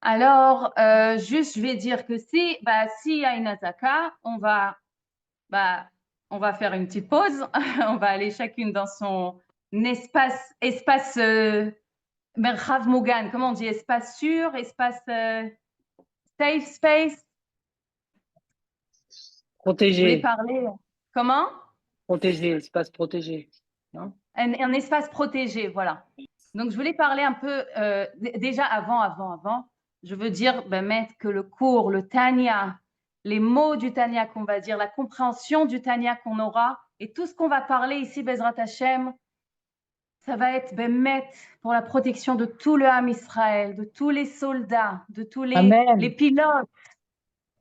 Alors, juste, je vais dire que si, s'il y a une attaque, bah, on va faire une petite pause. On va aller chacune dans son espace Merhav Mugan. Comment on dit? Espace sûr, espace safe space. Je voulais Protégé, parler. Comment? protégé, espace protégé. Non? Un espace protégé, voilà. Donc, je voulais parler un peu, déjà avant, je veux dire, Maître, que le cours, le Tanya, les mots du Tanya qu'on va dire, la compréhension du Tanya qu'on aura, et tout ce qu'on va parler ici, Bezrat Hashem, ça va être, Maître, pour la protection de tout le Ham Israël, de tous les soldats, de tous les Amen. pilotes,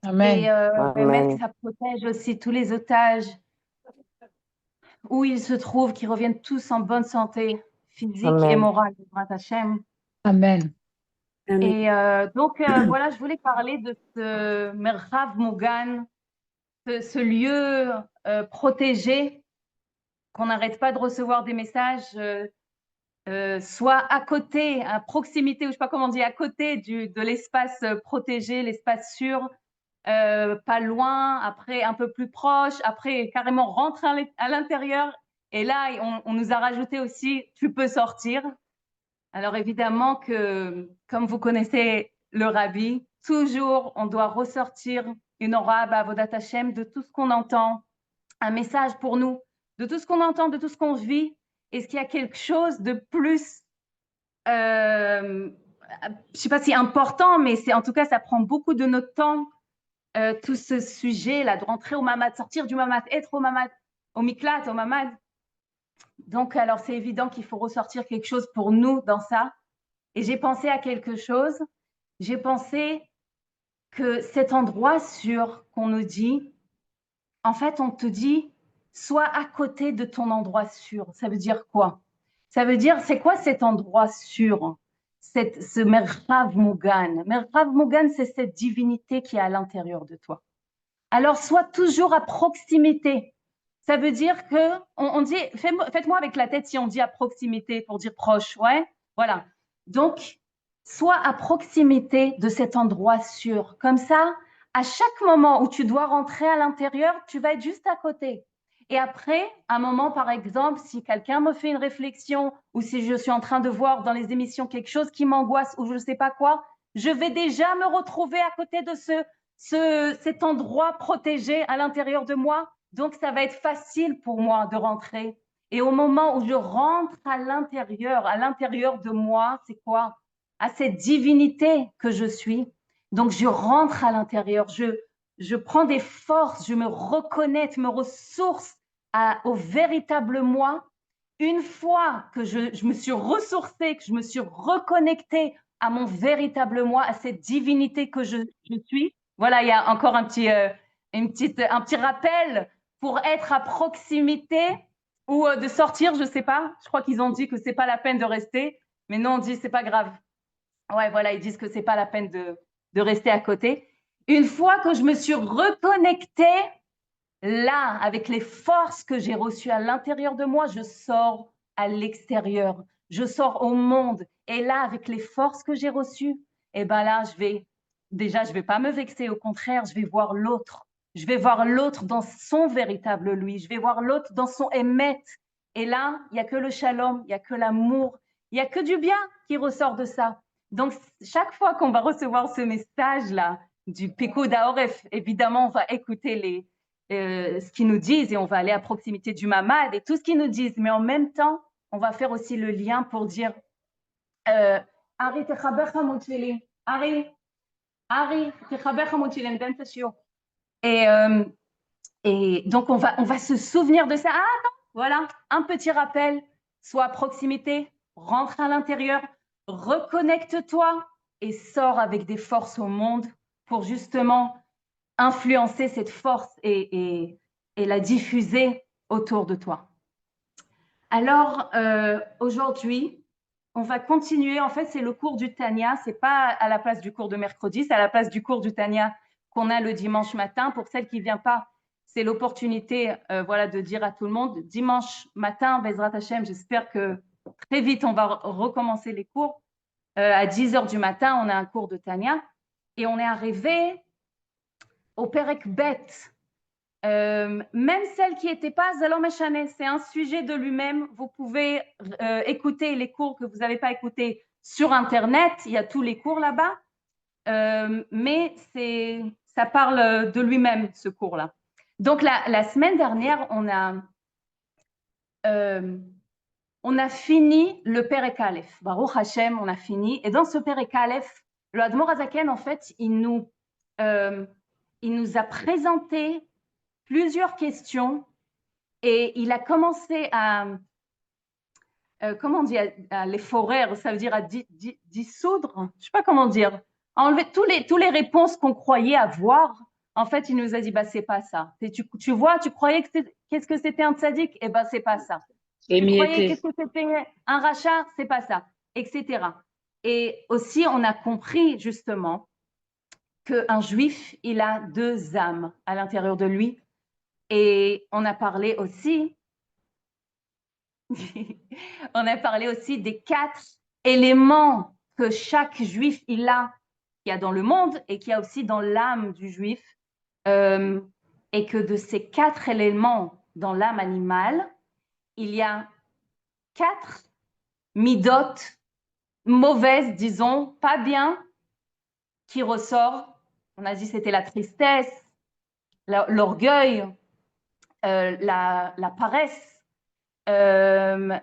et Amen. Maître, que Amen. ça protège aussi tous les otages, où ils se trouvent, qu'ils reviennent tous en bonne santé physique et Amen. morale, Bezrat Hashem. Amen. Amen. Et donc, voilà, je voulais parler de ce Merhav Mugan, ce lieu protégé, qu'on n'arrête pas de recevoir des messages, soit à côté, à proximité, ou je sais pas comment on dit, à côté de l'espace protégé, l'espace sûr, pas loin, après un peu plus proche, après carrément rentre à l'intérieur. Et là, on nous a rajouté aussi, tu peux sortir. Alors évidemment que, comme vous connaissez le Rabbi, toujours on doit ressortir une aura Avodat Hashem de tout ce qu'on entend, un message pour nous, de tout ce qu'on entend, de tout ce qu'on vit. Est-ce qu'il y a quelque chose de plus, je ne sais pas si important, mais c'est en tout cas ça prend beaucoup de notre temps, tout ce sujet là, de rentrer au mamad, sortir du mamad, être au mamad, au miklat, au mamad. Donc alors c'est évident qu'il faut ressortir quelque chose pour nous dans ça. Et j'ai pensé à quelque chose. J'ai pensé que cet endroit sûr qu'on nous dit, en fait, on te dit, sois à côté de ton endroit sûr. Ça veut dire quoi? Ça veut dire, c'est quoi cet endroit sûr? Ce Merhav Mugan. Merhav Mugan, c'est cette divinité qui est à l'intérieur de toi. Alors, sois toujours à proximité. Ça veut dire que, on dit, faites-moi avec la tête si on dit à proximité pour dire proche, ouais? Voilà. Donc, sois à proximité de cet endroit sûr. Comme ça, à chaque moment où tu dois rentrer à l'intérieur, tu vas être juste à côté. Et après, un moment, par exemple, si quelqu'un me fait une réflexion ou si je suis en train de voir dans les émissions quelque chose qui m'angoisse ou je ne sais pas quoi, je vais déjà me retrouver à côté de cet endroit protégé à l'intérieur de moi. Donc, ça va être facile pour moi de rentrer. Et au moment où je rentre à l'intérieur de moi, c'est quoi? À cette divinité que je suis. Donc, je rentre à l'intérieur, je prends des forces, je me reconnais, me ressource au véritable moi. Une fois que je me suis ressourcée, que je me suis reconnectée à mon véritable moi, à cette divinité que je suis, voilà, il y a encore un petit rappel pour être à proximité ou de sortir, je ne sais pas. Je crois qu'ils ont dit que c'est pas la peine de rester, mais non, on dit c'est pas grave. Ouais, voilà, ils disent que c'est pas la peine de rester à côté. Une fois que je me suis reconnectée là, avec les forces que j'ai reçues à l'intérieur de moi, je sors à l'extérieur, je sors au monde. Et là, avec les forces que j'ai reçues, eh ben là, je vais pas me vexer. Au contraire, je vais voir l'autre. Je vais voir l'autre dans son véritable lui. Je vais voir l'autre dans son émet. Et là, il y a que le shalom, il y a que l'amour, il y a que du bien qui ressort de ça. Donc, chaque fois qu'on va recevoir ce message-là du Pico d'Aoref, évidemment, on va écouter ce qu'ils nous disent et on va aller à proximité du mamad et tout ce qu'ils nous disent. Mais en même temps, on va faire aussi le lien pour dire Ari, Ari, Ari, et, euh, et donc, on va se souvenir de ça. Ah non, voilà, un petit rappel. Sois à proximité, rentre à l'intérieur, reconnecte-toi et sors avec des forces au monde pour justement influencer cette force et la diffuser autour de toi. Alors, aujourd'hui, on va continuer. En fait, c'est le cours du Tanya. C'est pas à la place du cours de mercredi, c'est à la place du cours du Tanya qu'on a le dimanche matin. Pour celle qui ne vient pas, c'est l'opportunité voilà, de dire à tout le monde, dimanche matin, Bezrat Hashem, j'espère que très vite, on va recommencer les cours. À 10 heures du matin, on a un cours de Tania et on est arrivé au Perek Bet. Même celle qui n'était pas Zalom Meshane, c'est un sujet de lui-même. Vous pouvez écouter les cours que vous n'avez pas écoutés sur Internet. Il y a tous les cours là-bas. Mais ça parle de lui-même, ce cours-là. Donc, la semaine dernière, on a fini le Perek Aleph. Baruch Hashem, on a fini. Et dans ce Perek Aleph, le Admor Hazaken, en fait, il nous a présenté plusieurs questions et il a commencé à, comment on dit, à les forer, ça veut dire à dissoudre, je ne sais pas comment dire, à enlever tous les réponses qu'on croyait avoir. En fait, il nous a dit, bah, c'est pas ça. Tu vois, tu croyais qu'est-ce que c'était un tzaddik? Eh ben, c'est pas ça. Tu croyais qu'est-ce que c'était un rachat? C'est pas ça, etc. Et aussi, on a compris justement qu'un juif, il a deux âmes à l'intérieur de lui. Et on a parlé aussi, on a parlé aussi des 4 éléments que chaque juif il a, qu'il y a dans le monde et qu'il y a aussi dans l'âme du juif, et que de ces 4 éléments dans l'âme animale, il y a 4 midot mauvaises, disons, pas bien, qui ressort. On a dit c'était la tristesse, l'orgueil, la paresse, la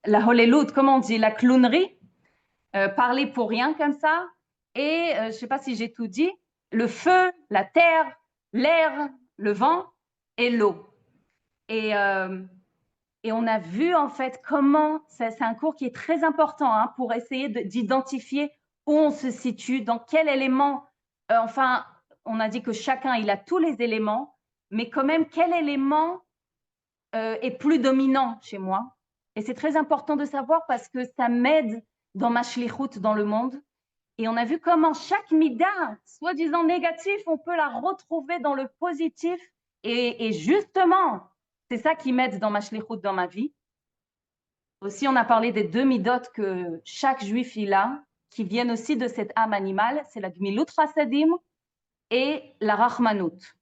holelout, comment on dit, la clownerie, parler pour rien comme ça, et je ne sais pas si j'ai tout dit, le feu, la terre, l'air, le vent et l'eau. Et on a vu en fait comment, c'est un cours qui est très important hein, pour essayer d'identifier où on se situe, dans quel élément, enfin, on a dit que chacun, il a tous les éléments, mais quand même, quel élément est plus dominant chez moi. Et c'est très important de savoir parce que ça m'aide dans ma shlichut dans le monde. Et on a vu comment chaque mida, soi-disant négatif, on peut la retrouver dans le positif. Et justement, c'est ça qui m'aide dans ma shlichut dans ma vie. Aussi, on a parlé des 2 midot que chaque juif il a, qui viennent aussi de cette âme animale. C'est la gmilut chasadim et la rachmanut.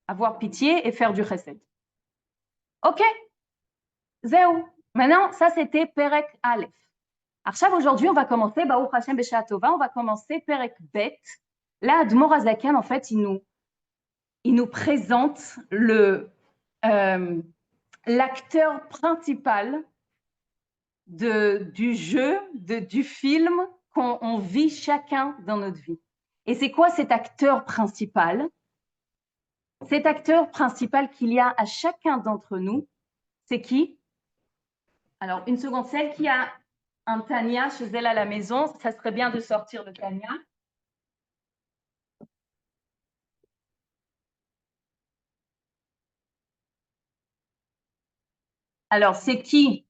Avoir pitié et faire du chesed. Ok, zéou. Maintenant, ça c'était Perek Aleph. Alors, aujourd'hui, on va commencer, Baruch Hashem B'Shea Tova, on va commencer Perek Bet. Là, Admor Hazaken, en fait, il nous présente l'acteur principal du jeu, du film qu'on vit chacun dans notre vie. Et c'est quoi cet acteur principal? Cet acteur principal qu'il y a à chacun d'entre nous, c'est qui? Alors, une seconde, celle qui a un Tania chez elle à la maison, ça serait bien de sortir le Tania. Alors, c'est qui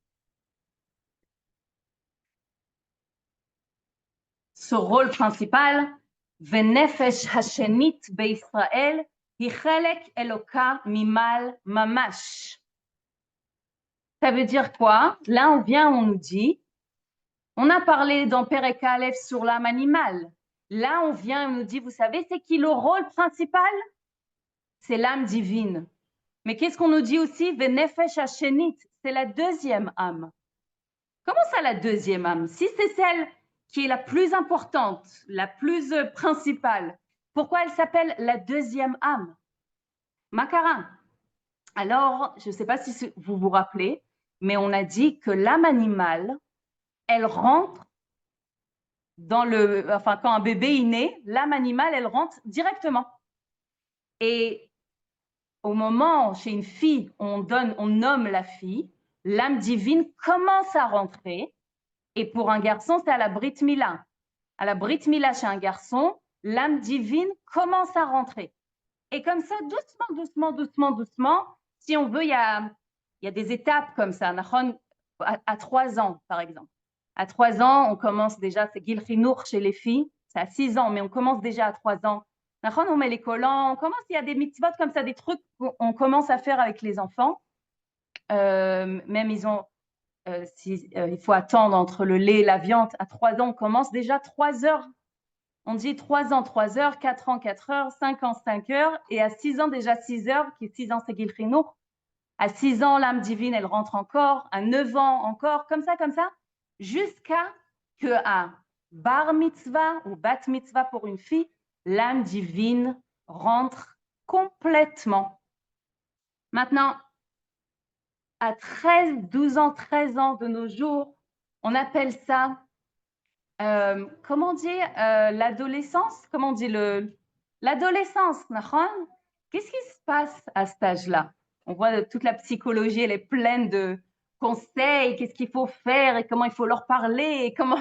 ce rôle principal? Venefesh hashenit beIsraël hi chelek eloka mimal mamash. Ça veut dire quoi? Là, on nous dit, on a parlé dans Perek Aleph sur l'âme animale. Là, on nous dit, vous savez, c'est qui le rôle principal? C'est l'âme divine. Mais qu'est-ce qu'on nous dit aussi? Venefesh hashenit, c'est la deuxième âme. Comment ça, la deuxième âme? Si c'est celle qui est la plus importante, la plus principale, pourquoi elle s'appelle la deuxième âme? Makara. Alors, je ne sais pas si vous vous rappelez, mais on a dit que l'âme animale, elle rentre quand un bébé est né, l'âme animale, elle rentre directement. Et au moment, chez une fille, on nomme la fille, l'âme divine commence à rentrer. Et pour un garçon, c'est à la Brit Mila. À la Brit Mila, chez un garçon, l'âme divine commence à rentrer. Et comme ça, doucement, si on veut, il y a des étapes comme ça. À 3 ans, par exemple. À 3 ans, on commence déjà, c'est Gil Chinour chez les filles, c'est à 6 ans, mais on commence déjà à 3 ans. On met les collants, il y a des mitzvot comme ça, des trucs qu'on commence à faire avec les enfants. Même ils ont il faut attendre entre le lait et la viande. À 3 ans, on commence déjà 3 heures. On dit 3 ans, 3 heures, 4 ans, 4 heures, 5 ans, 5 heures, et à 6 ans, déjà 6 heures, qui est 6 ans, c'est Gilchino. À 6 ans, l'âme divine, elle rentre encore. À 9 ans, encore, comme ça, jusqu'à que à bar mitzvah ou bat mitzvah pour une fille, l'âme divine rentre complètement. Maintenant, à 13, 12 ans, 13 ans de nos jours, on appelle ça, comment on dit, l'adolescence? Comment on dit l'adolescence, qu'est-ce qui se passe à cet âge-là? On voit toute la psychologie, elle est pleine de conseils, qu'est-ce qu'il faut faire et comment il faut leur parler et comment...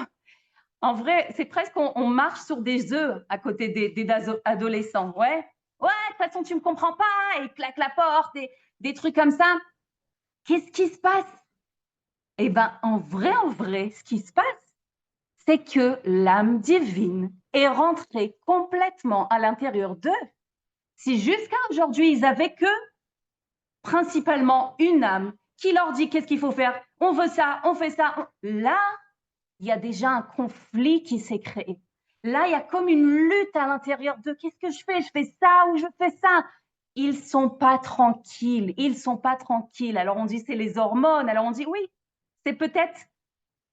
En vrai, c'est presque on marche sur des œufs à côté des adolescents. Ouais, ouais, de toute façon, tu me comprends pas, et claque la porte, et des trucs comme ça. Qu'est-ce qui se passe? Eh bien, en vrai, ce qui se passe, c'est que l'âme divine est rentrée complètement à l'intérieur d'eux. Si jusqu'à aujourd'hui, ils avaient que principalement une âme qui leur dit qu'est-ce qu'il faut faire, on veut ça, on fait ça. Là, il y a déjà un conflit qui s'est créé. Là, il y a comme une lutte à l'intérieur d'eux. Qu'est-ce que je fais? Je fais ça ou je fais ça? Ils sont pas tranquilles. Ils sont pas tranquilles. Alors on dit c'est les hormones. Alors on dit oui, c'est peut-être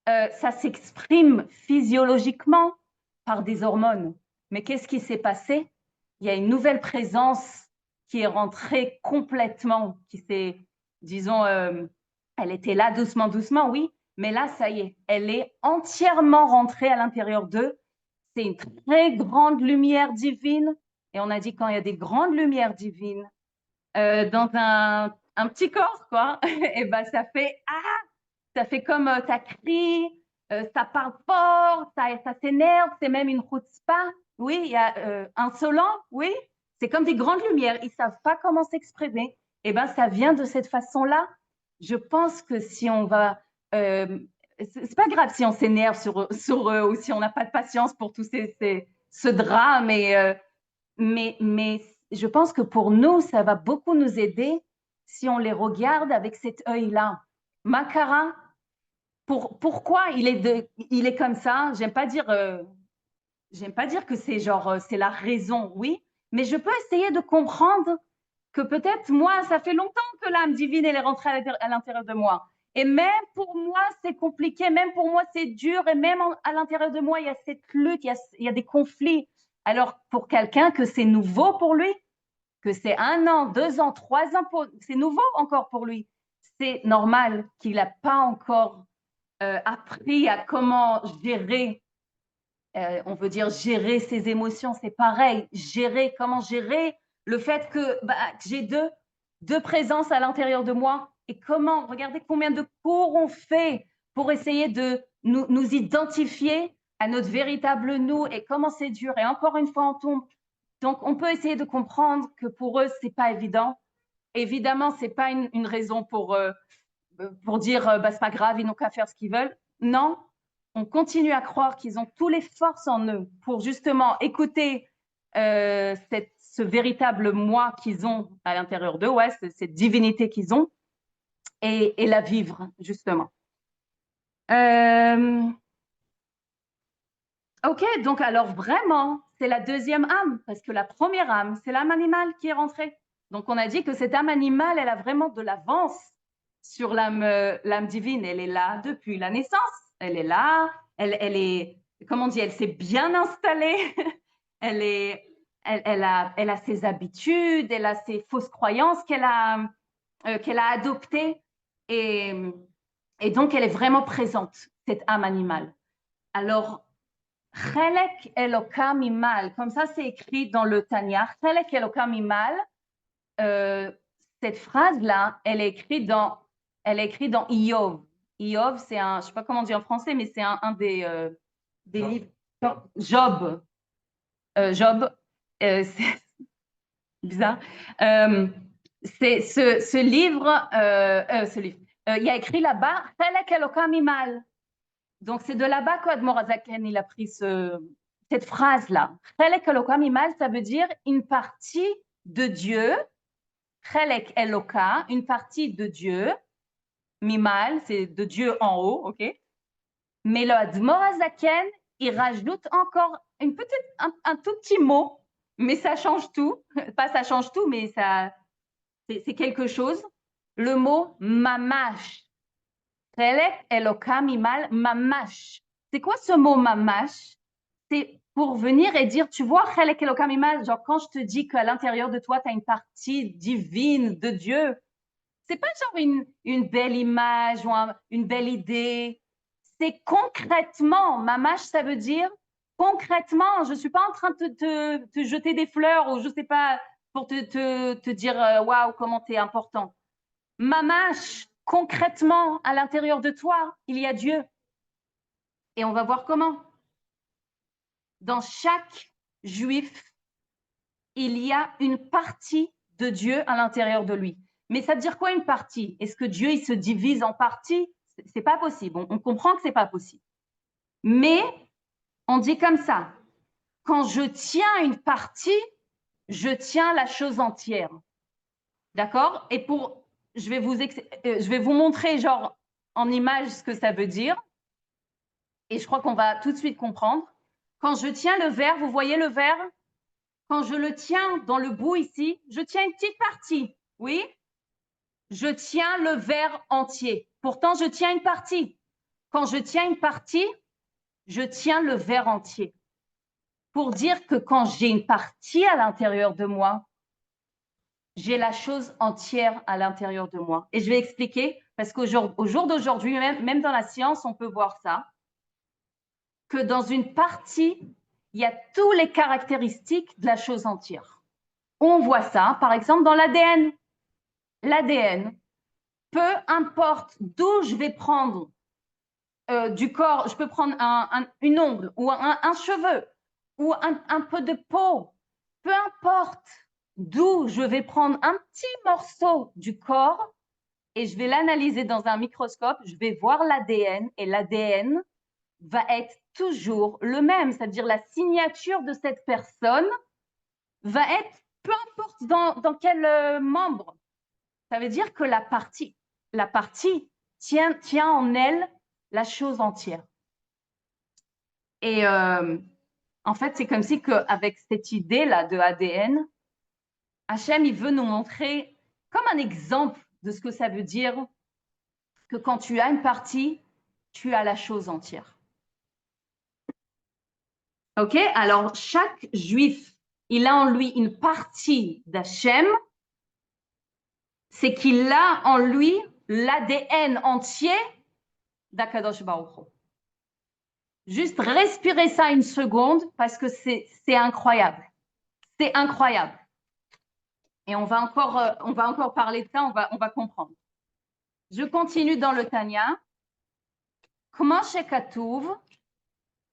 ça s'exprime physiologiquement par des hormones. Mais qu'est-ce qui s'est passé? Il y a une nouvelle présence qui est rentrée complètement, qui s'est, disons, elle était là doucement, doucement, oui, mais là, ça y est, elle est entièrement rentrée à l'intérieur d'eux. C'est une très grande lumière divine. Et on a dit quand il y a des grandes lumières divines dans un petit corps, quoi, et ben ça fait comme ça crie, ça parle fort, ça s'énerve, c'est même une chutzpah. Oui, il y a insolent, oui. C'est comme des grandes lumières, ils savent pas comment s'exprimer. Et ben ça vient de cette façon-là. Je pense que si on va, c'est pas grave si on s'énerve sur eux ou si on n'a pas de patience pour tout ce drame. Mais je pense que pour nous, ça va beaucoup nous aider si on les regarde avec cet œil-là. Makara, pourquoi il est comme ça? J'aime pas dire que c'est genre c'est la raison, oui, mais je peux essayer de comprendre que peut-être moi, ça fait longtemps que l'âme divine elle est rentrée à l'intérieur de moi. Et même pour moi, c'est compliqué, même pour moi, c'est dur, et même à l'intérieur de moi, il y a cette lutte, il y a des conflits. Alors, pour quelqu'un que c'est nouveau pour lui, que c'est 1 an, 2 ans, 3 ans, c'est nouveau encore pour lui, c'est normal qu'il n'a pas encore appris à comment gérer, on veut dire gérer ses émotions, c'est pareil, comment gérer le fait que j'ai deux présences à l'intérieur de moi et comment, regardez combien de cours on fait pour essayer de nous identifier à notre véritable nous et comment c'est dur et encore une fois on tombe. Donc on peut essayer de comprendre que pour eux c'est pas évident. Évidemment c'est pas une raison pour dire c'est pas grave, ils n'ont qu'à faire ce qu'ils veulent. Non, on continue à croire qu'ils ont toutes les forces en eux pour justement écouter ce véritable moi qu'ils ont à l'intérieur d'eux, ouais, cette divinité qu'ils ont, et la vivre, justement. Ok, donc alors vraiment, c'est la deuxième âme, parce que la première âme, c'est l'âme animale qui est rentrée. Donc on a dit que cette âme animale, elle a vraiment de l'avance sur l'âme divine. Elle est là depuis la naissance. Elle est là. Elle est, comment on dit, elle s'est bien installée. Elle a ses habitudes, elle a ses fausses croyances qu'elle a adoptées. Et donc, elle est vraiment présente, cette âme animale. Alors, Chelek Eloka Mimal, comme ça c'est écrit dans le Tanya, Chelek Eloka Mimal, cette phrase-là, elle est écrite dans Iyov. Iyov, c'est un, je ne sais pas comment dire en français, mais c'est un des livres. Job. Job, c'est bizarre. C'est ce livre, il y a écrit là-bas, Chelek Eloka Mimal. Donc c'est de là-bas qu'Admor Azaken il a pris cette phrase-là. Chelek Eloka Mimal, ça veut dire une partie de Dieu. Chelek Eloka, une partie de Dieu, mimal, c'est de Dieu en haut, ok? Mais le Admor Azaken, il rajoute encore un tout petit mot, mais ça change tout. Pas ça change tout, mais c'est quelque chose. Le mot mamash. Chelek Elokam mimal mamash. C'est quoi ce mot mamash? C'est pour venir et dire, tu vois, Chelek Elokam mimal, genre quand je te dis qu'à l'intérieur de toi, tu as une partie divine de Dieu, c'est pas genre une belle image ou une belle idée. C'est concrètement, mamash, ça veut dire concrètement. Je suis pas en train de te jeter des fleurs ou je sais pas pour te dire waouh, comment tu es important. Mamash, concrètement, à l'intérieur de toi, il y a Dieu. Et on va voir comment. Dans chaque juif, il y a une partie de Dieu à l'intérieur de lui. Mais ça veut dire quoi une partie? Est-ce que Dieu il se divise en parties? C'est pas possible. On comprend que c'est pas possible. Mais on dit comme ça. Quand je tiens une partie, je tiens la chose entière. D'accord? Et je vais vous montrer genre en image ce que ça veut dire. Et je crois qu'on va tout de suite comprendre. Quand je tiens le verre, vous voyez le verre? Quand je le tiens dans le bout ici, je tiens une petite partie. Oui? Je tiens le verre entier. Pourtant, je tiens une partie. Quand je tiens une partie, je tiens le verre entier. Pour dire que quand j'ai une partie à l'intérieur de moi, j'ai la chose entière à l'intérieur de moi. Et je vais expliquer, parce qu'au jour d'aujourd'hui, même dans la science, on peut voir ça, que dans une partie, il y a toutes les caractéristiques de la chose entière. On voit ça, par exemple, dans l'ADN. L'ADN, peu importe d'où je vais prendre du corps, je peux prendre une ongle ou un cheveu ou un peu de peau, peu importe d'où je vais prendre un petit morceau du corps et je vais l'analyser dans un microscope, je vais voir l'ADN et l'ADN va être toujours le même, c'est-à-dire la signature de cette personne va être peu importe dans quel membre. Ça veut dire que la partie tient en elle la chose entière. Et en fait, c'est comme si qu'avec cette idée-là de ADN, Hachem, il veut nous montrer comme un exemple de ce que ça veut dire que quand tu as une partie, tu as la chose entière. Ok? Alors, chaque juif, il a en lui une partie d'Hachem, c'est qu'il a en lui l'ADN entier d'Akadosh Baruch Hu. Juste respirer ça une seconde parce que c'est incroyable. C'est incroyable. Et on va encore parler de ça, on va comprendre. Je continue dans le Tanya. Comment shekatuv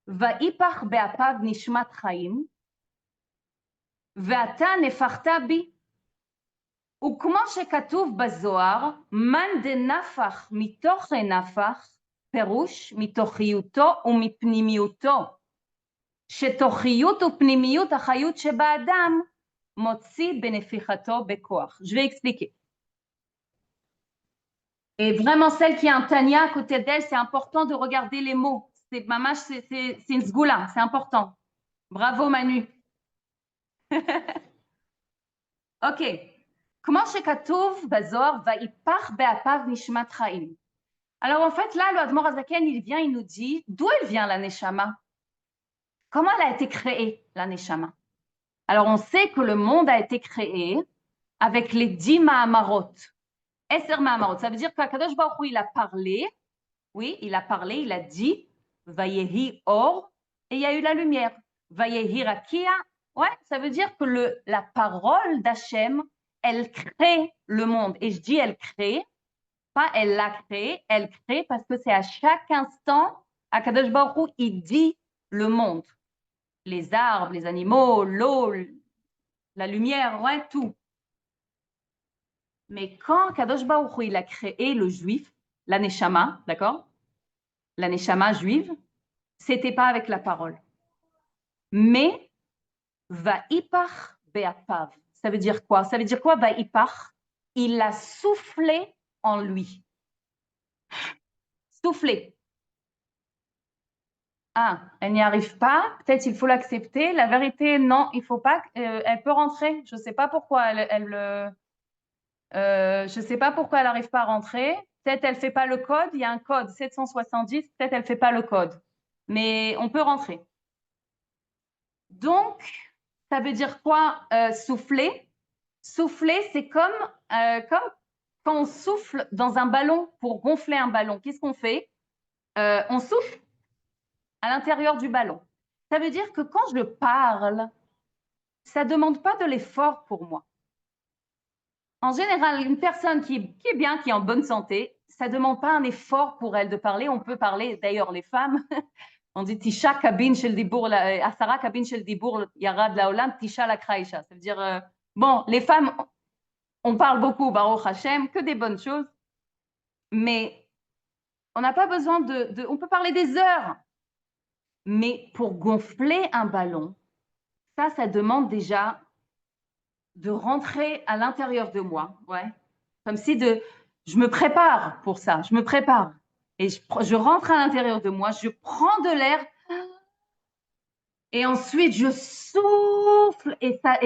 va'ipach be'apav nishmat chaim ve'ata nefarta bi. וכמו שכתוב בזוהר, מן דנפח מתוך נפח, פירוש מתוכיותו ומפנימיותו, שתוכיות ופנימיות החיות שבאדם מוציא בנפיחתו בכוח. Je vais expliquer. Et vraiment, celle qui a un Tanya à côté d'elle, c'est important de regarder les mots. Mamash, c'est une sgoula, c'est important. Bravo Manu. Ok. Comment shekatuv bazor va'ipach be'apav nishmat chaim. Alors en fait, là, le Admor Azaken, il vient, il nous dit d'où elle vient la Neshama. Comment elle a été créée, la Neshama. Alors on sait que le monde a été créé avec les 10 Mahamarot. Eser Mahamarot, ça veut dire qu'Akadosh Baruch Hu, il a parlé, oui, il a parlé, il a dit Vayehi Or, et il y a eu la lumière. Vayehi Rakia, ouais, ça veut dire que la parole d'Hachem, elle crée le monde. Et je dis elle crée, pas elle l'a créé, elle crée parce que c'est à chaque instant, Akadosh Baruch Hu, il dit le monde. Les arbres, les animaux, l'eau, la lumière, ouais, tout. Mais quand Kadosh Baruch Hu, il a créé le juif, la Neshama, d'accord? La Neshama juive, c'était pas avec la parole. Mais Va'ipach be'apav. Ça veut dire quoi? Ça veut dire quoi Va'ipach? Il a soufflé en lui. Souffler. Ah, elle n'y arrive pas. Peut-être il faut l'accepter. La vérité, non, il faut pas. Elle peut rentrer. Je ne sais pas pourquoi je sais pas pourquoi elle n'arrive pas à rentrer. Peut-être elle fait pas le code. Il y a un code 770. Peut-être elle fait pas le code. Mais on peut rentrer. Donc, ça veut dire quoi souffler? Souffler, c'est comme quand on souffle dans un ballon pour gonfler un ballon. Qu'est-ce qu'on fait? On souffle à l'intérieur du ballon. Ça veut dire que quand je parle, ça ne demande pas de l'effort pour moi. En général, une personne qui est bien, qui est en bonne santé, ça ne demande pas un effort pour elle de parler. On peut parler, d'ailleurs, les femmes, on dit Tisha kabin shel dibour, Asara kabin shel dibour yarad laolam, Tisha la kraïcha. Ça veut dire, bon, les femmes, on parle beaucoup, Baruch Hashem, que des bonnes choses, mais on n'a pas besoin on peut parler des heures. Mais pour gonfler un ballon, ça demande déjà de rentrer à l'intérieur de moi, ouais. Comme si je me prépare pour ça, je me prépare. Et je rentre à l'intérieur de moi, je prends de l'air et ensuite je souffle et ça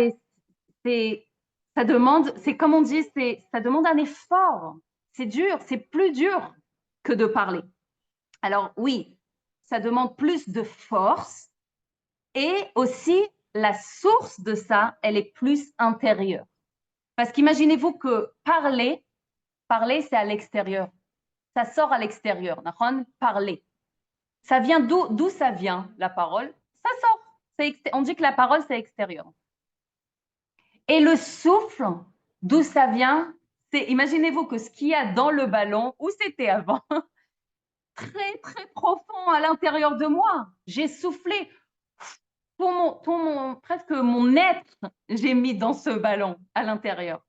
demande, c'est comme on dit, ça demande un effort. C'est dur, c'est plus dur que de parler. Alors oui, ça demande plus de force et aussi la source de ça, elle est plus intérieure. Parce qu'imaginez-vous que parler, c'est à l'extérieur. Ça sort à l'extérieur. Parler. Ça vient d'où ça vient, la parole? Ça sort. On dit que la parole, c'est extérieur. Et le souffle, d'où ça vient? Imaginez-vous que ce qu'il y a dans le ballon, où c'était avant, très, très profond à l'intérieur de moi. J'ai soufflé. Presque mon être, j'ai mis dans ce ballon à l'intérieur.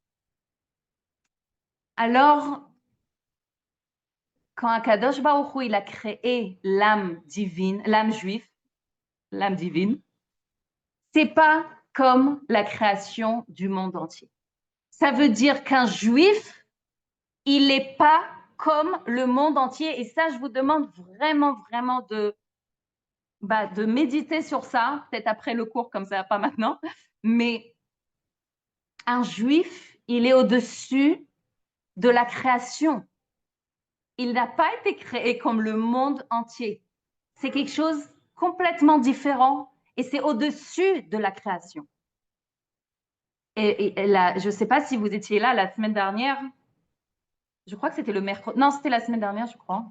Alors, quand Akadosh Baruch Hu, il a créé l'âme divine, l'âme juive, l'âme divine, c'est pas comme la création du monde entier. Ça veut dire qu'un juif, il n'est pas comme le monde entier. Et ça, je vous demande vraiment, vraiment de méditer sur ça, peut-être après le cours, comme ça, pas maintenant. Mais un juif, il est au-dessus de la création. Il n'a pas été créé comme le monde entier. C'est quelque chose complètement différent et c'est au-dessus de la création. Et là, je ne sais pas si vous étiez là la semaine dernière. Je crois que c'était le mercredi. Non, c'était la semaine dernière, je crois.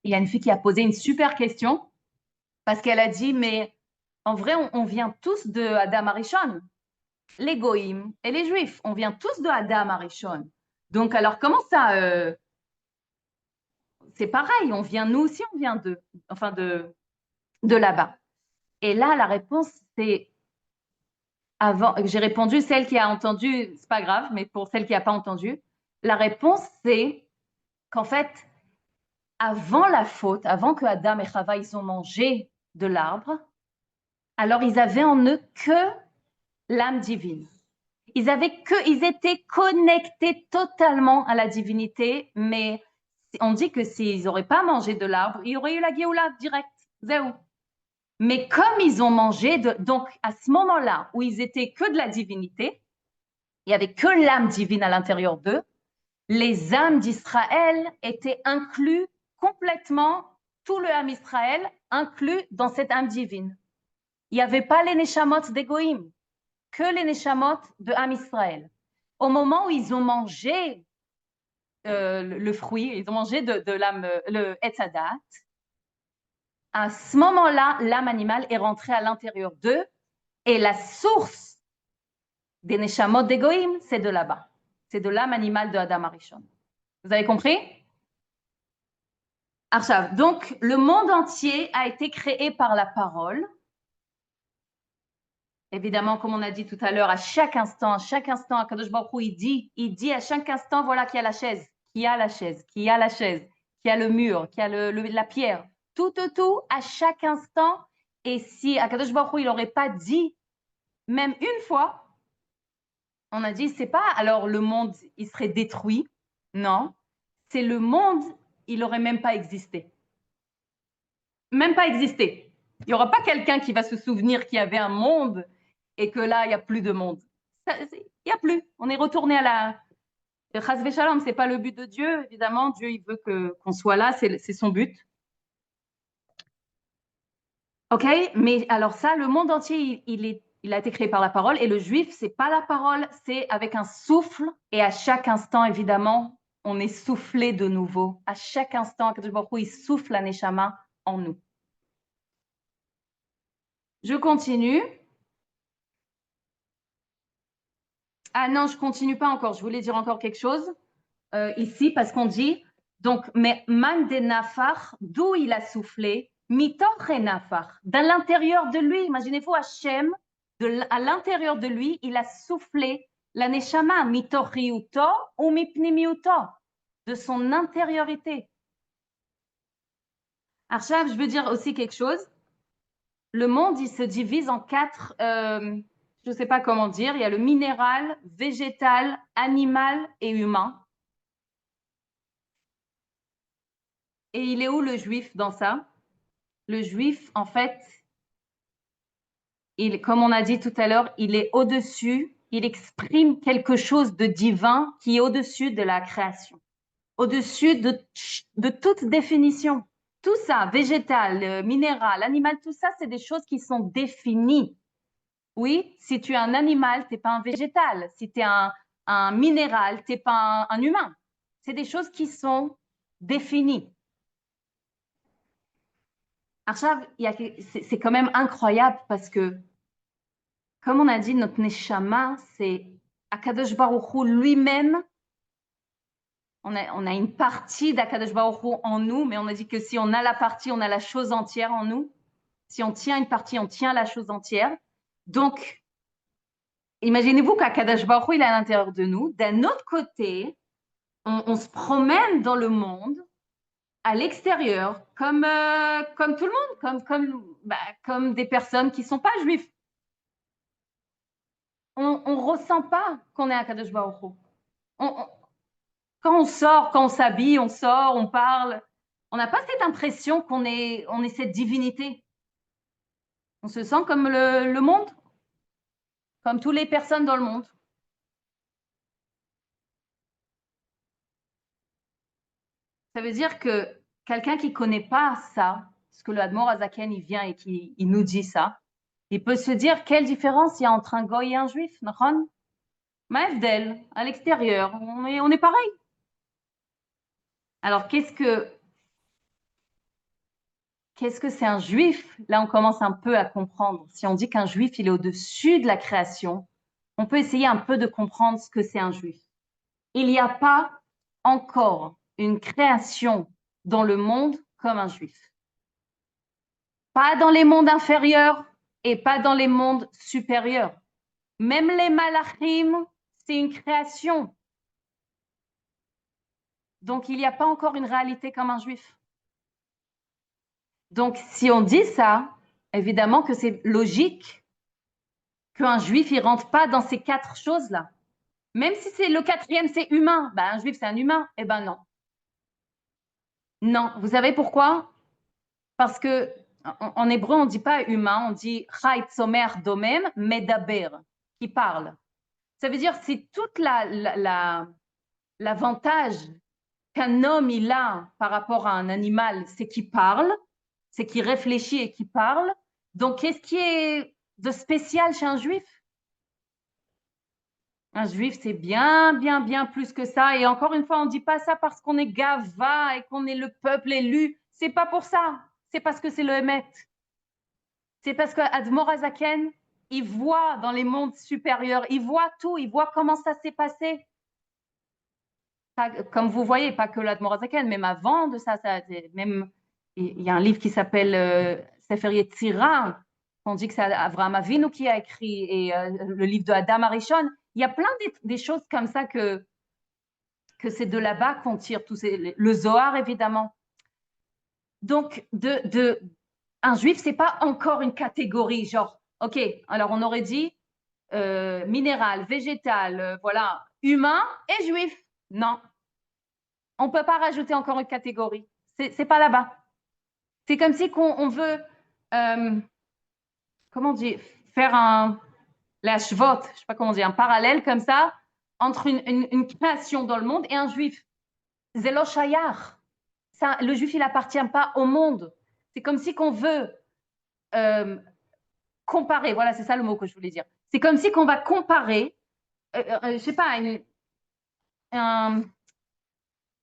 Il y a une fille qui a posé une super question parce qu'elle a dit, mais en vrai, on vient tous de Adam Arishon. Les Goïms et les Juifs, on vient tous de Adam Arishon. Donc, alors, comment ça c'est pareil, nous aussi, on vient de là-bas. Et là, la réponse, c'est avant, j'ai répondu, celle qui a entendu, c'est pas grave, mais pour celle qui n'a pas entendu, la réponse, c'est qu'en fait, avant la faute, avant que Adam et Chava, ils ont mangé de l'arbre, alors ils avaient en eux que l'âme divine. Ils étaient connectés totalement à la divinité, mais on dit que s'ils n'auraient pas mangé de l'arbre, il y aurait eu la Géoula direct, zéro. Mais comme ils ont mangé, donc à ce moment-là où ils étaient que de la divinité, il n'y avait que l'âme divine à l'intérieur d'eux, les âmes d'Israël étaient inclus complètement, tout le âme Israël inclus dans cette âme divine. Il n'y avait pas les Neshamot d'Egoïm, que les Neshamot de âme Israël. Au moment où ils ont mangé le fruit, ils ont mangé de l'âme, le Etzadat, à ce moment-là, l'âme animale est rentrée à l'intérieur d'eux et la source des Neshamot d'Egoïm, c'est de là-bas. C'est de l'âme animale de Adam Arishon. Vous avez compris? Arshav. Donc, le monde entier a été créé par la parole. Évidemment, comme on a dit tout à l'heure, à chaque instant, Akadosh Baruch Hu, il dit à chaque instant, voilà qui a la chaise, qui a la chaise, qui a la chaise, qui a le mur, qui a la pierre. Tout, à chaque instant. Et si Akadosh Baruch Hu, il n'aurait pas dit, même une fois, On a dit, c'est pas alors le monde, il serait détruit. Non, c'est le monde, il n'aurait même pas existé. Même pas existé. Il n'y aura pas quelqu'un qui va se souvenir qu'il y avait un monde et que là, il n'y a plus de monde. Il n'y a plus. On est retourné à la... Chas Shalom, ce n'est pas le but de Dieu, évidemment. Dieu, il veut qu'on soit là, c'est son but. OK, mais alors ça, le monde entier, il a été créé par la parole et le juif, c'est pas la parole, c'est avec un souffle et à chaque instant, évidemment, on est soufflé de nouveau. À chaque instant, Akadosh Baruch Hu, il souffle la neshama en nous. Je continue. Ah non, je continue pas encore. Je voulais dire encore quelque chose ici parce qu'on dit donc mais man de nafar, d'où il a soufflé, mitor nafar, dans l'intérieur de lui. Imaginez-vous Hachem, à l'intérieur de lui, il a soufflé la neshama mitoriuto ou mipnimiuto, de son intériorité. Archav, je veux dire aussi quelque chose. Le monde, il se divise en quatre, je ne sais pas comment dire, il y a le minéral, végétal, animal et humain. Et il est où le juif dans ça? Le juif, en fait, comme on a dit tout à l'heure, il est au-dessus, il exprime quelque chose de divin qui est au-dessus de la création, au-dessus de toute définition. Tout ça, végétal, minéral, animal, tout ça, c'est des choses qui sont définies. Oui, si tu es un animal, tu n'es pas un végétal. Si tu es un minéral, tu n'es pas un humain. C'est des choses qui sont définies. Archav, c'est quand même incroyable parce que, comme on a dit, notre Neshama, c'est Akadosh Baruch Hu lui-même. On a une partie d'Akadosh Baruch Hu en nous, mais on a dit que si on a la partie, on a la chose entière en nous. Si on tient une partie, on tient la chose entière. Donc, imaginez-vous qu'Akadosh Baruch Hu, il est à l'intérieur de nous. D'un autre côté, on se promène dans le monde, à l'extérieur, comme tout le monde, comme des personnes qui ne sont pas juives. On ne ressent pas qu'on est à Kadosh Baruch Hu. Quand on sort, quand on s'habille, on sort, on parle, on n'a pas cette impression qu'on est cette divinité. On se sent comme le monde, comme toutes les personnes dans le monde. Ça veut dire que quelqu'un qui ne connaît pas ça, parce que le Admor Azaken, il vient et il nous dit ça, il peut se dire quelle différence il y a entre un goy et un juif, Nahon? Maëvdel, à l'extérieur, on est pareil. Alors, qu'est-ce que c'est un juif? Là, on commence un peu à comprendre. Si on dit qu'un juif, il est au-dessus de la création, on peut essayer un peu de comprendre ce que c'est un juif. Il n'y a pas encore une création dans le monde comme un juif. Pas dans les mondes inférieurs et pas dans les mondes supérieurs. Même les malachim, c'est une création. Donc, il n'y a pas encore une réalité comme un juif. Donc, si on dit ça, évidemment que c'est logique qu'un juif, il rentre pas dans ces quatre choses-là. Même si c'est le quatrième, c'est humain. Ben, un juif, c'est un humain. Eh ben non. Non. Vous savez pourquoi? Parce que en hébreu, on ne dit pas humain, on dit chai tzomer domem medaber, qui parle. Ça veut dire c'est toute l'avantage qu'un homme il a par rapport à un animal, c'est qu'il parle, c'est qu'il réfléchit et qu'il parle. Donc, qu'est-ce qui est de spécial chez un juif? Un juif, c'est bien, bien, bien plus que ça. Et encore une fois, on ne dit pas ça parce qu'on est Gava et qu'on est le peuple élu. C'est pas pour ça. C'est parce que c'est le Hémet. C'est parce que Admor Azaken, il voit dans les mondes supérieurs, il voit tout, il voit comment ça s'est passé. Comme vous voyez, pas que l'Admor Azaken, même avant de ça, même il y a un livre qui s'appelle Sefer Yetzira, on dit que c'est Avraham Avinu qui a écrit, et le livre de Adam Arishon. Il y a plein des choses comme ça que c'est de là-bas qu'on tire tous le Zohar, évidemment. Donc, un juif, c'est pas encore une catégorie, genre, OK, alors on aurait dit minéral, végétal, voilà, humain et juif. Non. On ne peut pas rajouter encore une catégorie. C'est pas là-bas. C'est comme si on veut, comment dire, faire la shvot, je sais pas comment dire, un parallèle comme ça entre une création dans le monde et un juif. Zelo shayar. Ça, le juif, il appartient pas au monde. C'est comme si qu'on veut comparer. Voilà, c'est ça le mot que je voulais dire. C'est comme si qu'on va comparer, je sais pas,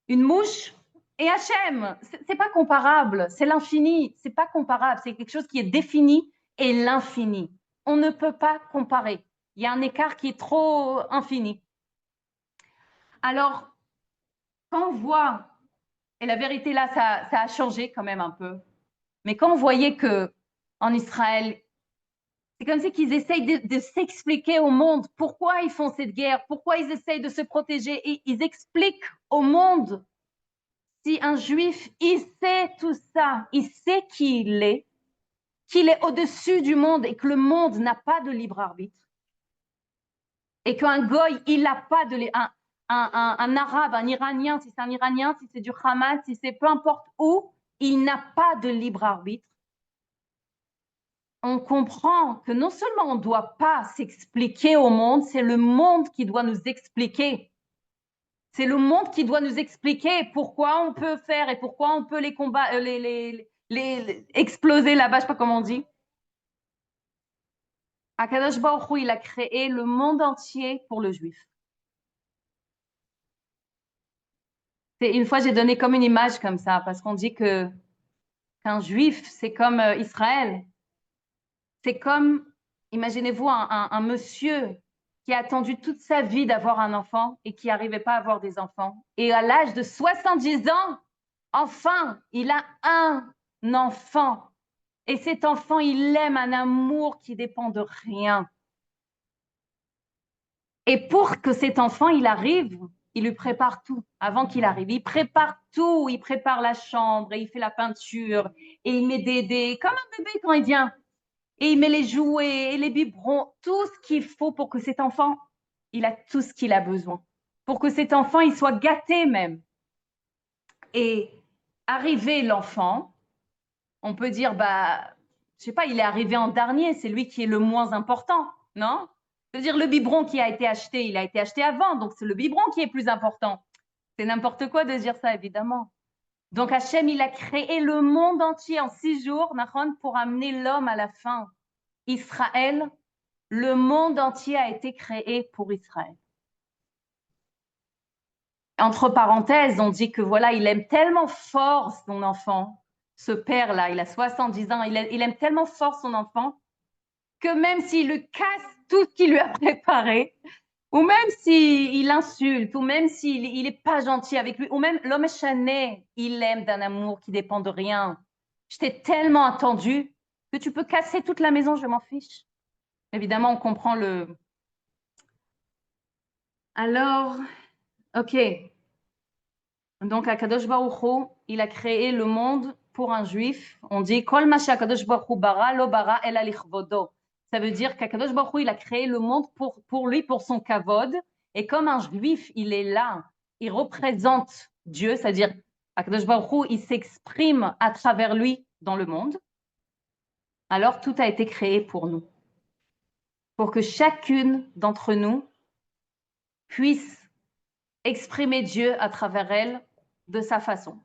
une mouche et Hachem. C'est pas comparable. C'est l'infini. C'est pas comparable. C'est quelque chose qui est défini et l'infini. On ne peut pas comparer. Il y a un écart qui est trop infini. Alors, quand on voit, et la vérité là, ça a changé quand même un peu, mais quand on voyait que en Israël, c'est comme si qu'ils essayent de s'expliquer au monde pourquoi ils font cette guerre, pourquoi ils essayent de se protéger, et ils expliquent au monde si un juif, il sait tout ça, il sait qui qu'il est au-dessus du monde et que le monde n'a pas de libre arbitre, et qu'un goy, il n'a pas de un arabe, un iranien, si c'est un iranien, si c'est du Hamas, si c'est peu importe où, il n'a pas de libre arbitre. On comprend que non seulement on ne doit pas s'expliquer au monde, c'est le monde qui doit nous expliquer. C'est le monde qui doit nous expliquer pourquoi on peut faire et pourquoi on peut les combattre, les exploser là-bas, je ne sais pas comment on dit. Akadosh Baruch Hu, il a créé le monde entier pour le juif. Une fois, j'ai donné comme une image comme ça, parce qu'on dit qu'un juif, c'est comme Israël. C'est comme, imaginez-vous, un monsieur qui a attendu toute sa vie d'avoir un enfant et qui n'arrivait pas à avoir des enfants. Et à l'âge de 70 ans, enfin, il a un enfant. Et cet enfant, il aime un amour qui dépend de rien. Et pour que cet enfant, il arrive, il lui prépare tout avant qu'il arrive. Il prépare tout. Il prépare la chambre et il fait la peinture et il met comme un bébé quand il vient. Et il met les jouets et les biberons, tout ce qu'il faut pour que cet enfant, il a tout ce qu'il a besoin. Pour que cet enfant, il soit gâté même. Et arrivé l'enfant, on peut dire, je sais pas, il est arrivé en dernier, c'est lui qui est le moins important, non? C'est-à-dire le biberon qui a été acheté, il a été acheté avant, donc c'est le biberon qui est plus important. C'est n'importe quoi de dire ça, évidemment. Donc Hachem, il a créé le monde entier en 6 jours, Nahon, pour amener l'homme à la fin. Israël, le monde entier a été créé pour Israël. Entre parenthèses, on dit que voilà, il aime tellement fort son enfant, ce père-là, il a 70 ans, il aime tellement fort son enfant que même s'il le casse tout ce qu'il lui a préparé, ou même s'il l'insulte, ou même s'il n'est pas gentil avec lui, ou même l'homme chané, il l'aime d'un amour qui dépend de rien. Je t'ai tellement attendu que tu peux casser toute la maison, je m'en fiche. Évidemment, on comprend le... Alors, ok. Donc, Akadosh Baruch Hu, il a créé le monde pour un juif. On dit Kol ma she'Akadosh Baruch Hu bara lo bara ela lichvodo. Ça veut dire qu'Akadosh Baruch Hu, il a créé le monde pour lui, pour son kavod. Et comme un juif, il est là, il représente Dieu, c'est-à-dire Akadosh Baruch Hu, il s'exprime à travers lui dans le monde. Alors, tout a été créé pour nous. Pour que chacune d'entre nous puisse exprimer Dieu à travers elle de sa façon.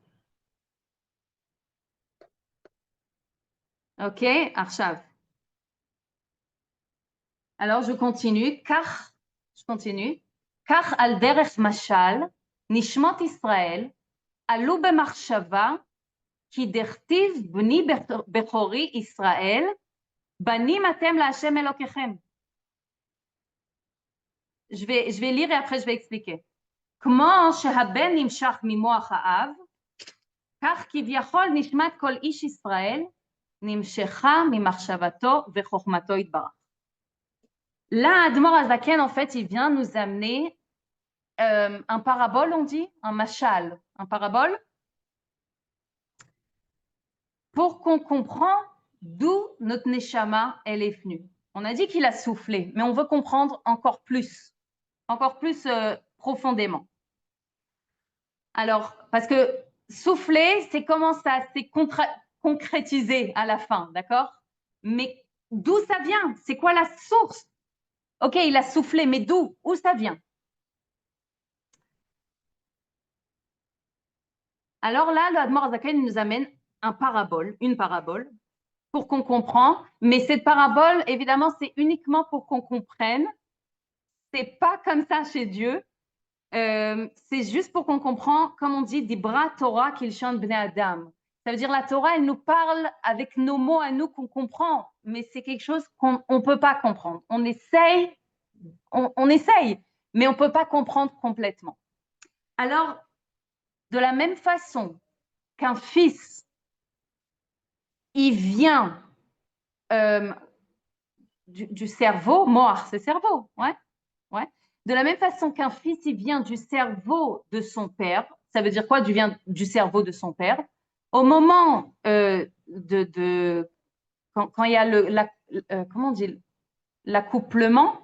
Ok, Arshav. Alors, je continue. Car al derech mashal, nishmot Israël, alou b'marshava, ki dertiv bni bechori Israël, banim atem la Hashem Elokechem. Je vais lire et après je vais expliquer. כמו שהבן נמשך ממוח האב, כך כביכול נשמת כל איש ישראל נמשכה ממחשבתו וחוכמתו יתברך. Là, Admor Azaken, en fait, il vient nous amener un parabole, on dit, un machal, un parabole, pour qu'on comprenne d'où notre neshama, elle est venue. On a dit qu'il a soufflé, mais on veut comprendre encore plus profondément. Alors, parce que souffler, c'est comment ça s'est concrétisé à la fin, d'accord? Mais d'où ça vient? C'est quoi la source? Ok, il a soufflé, mais d'où? Où ça vient? Alors là, le Admor Azaken nous amène une parabole, pour qu'on comprenne. Mais cette parabole, évidemment, c'est uniquement pour qu'on comprenne. C'est pas comme ça chez Dieu. C'est juste pour qu'on comprenne, comme on dit, Dibra Torah qu'il chante Bnei Adam. Ça veut dire la Torah, elle nous parle avec nos mots à nous qu'on comprend, mais c'est quelque chose qu'on ne peut pas comprendre. On essaye, mais on ne peut pas comprendre complètement. Alors, de la même façon qu'un fils, il vient du cerveau, mort, c'est cerveau, ouais. De la même façon qu'un fils, il vient du cerveau de son père, ça veut dire quoi, vient du cerveau de son père, au moment quand il y a comment on dit, l'accouplement,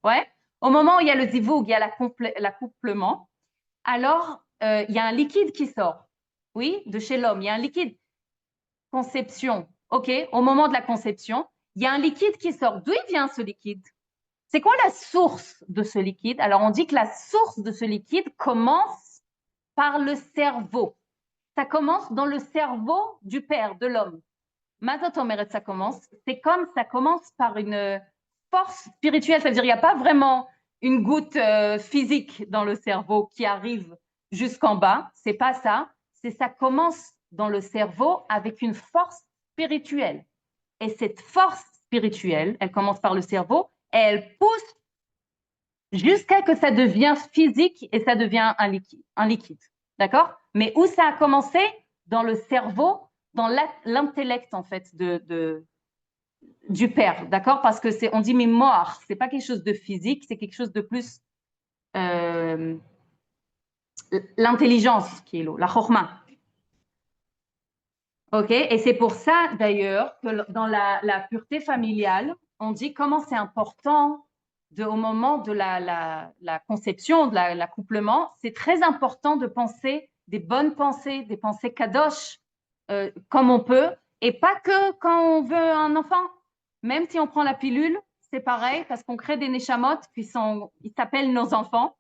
ouais, au moment où il y a le zivoug, il y a l'accouplement, alors il y a un liquide qui sort, oui, de chez l'homme, il y a un liquide, conception, ok, au moment de la conception, il y a un liquide qui sort. D'où il vient ce liquide? C'est quoi la source de ce liquide? Alors, on dit que la source de ce liquide commence par le cerveau. Ça commence dans le cerveau du père, de l'homme. Mazotomeret, ça commence. C'est comme ça commence par une force spirituelle. C'est-à-dire, il n'y a pas vraiment une goutte physique dans le cerveau qui arrive jusqu'en bas. C'est pas ça. Ça commence dans le cerveau avec une force spirituelle. Et cette force spirituelle, elle commence par le cerveau, et elle pousse jusqu'à ce que ça devienne physique et ça devient un liquide. D'accord? Mais où ça a commencé? Dans le cerveau, dans l'intellect, en fait, du père. D'accord? Parce que on dit mémoire, c'est pas quelque chose de physique, c'est quelque chose de plus l'intelligence qui est l'eau, la chorma. Ok? Et c'est pour ça, d'ailleurs, que dans la pureté familiale, on dit comment c'est important au moment de la conception, de l'accouplement, c'est très important de penser des bonnes pensées, des pensées kadosh, comme on peut, et pas que quand on veut un enfant. Même si on prend la pilule, c'est pareil, parce qu'on crée des neshamot ils s'appellent nos enfants.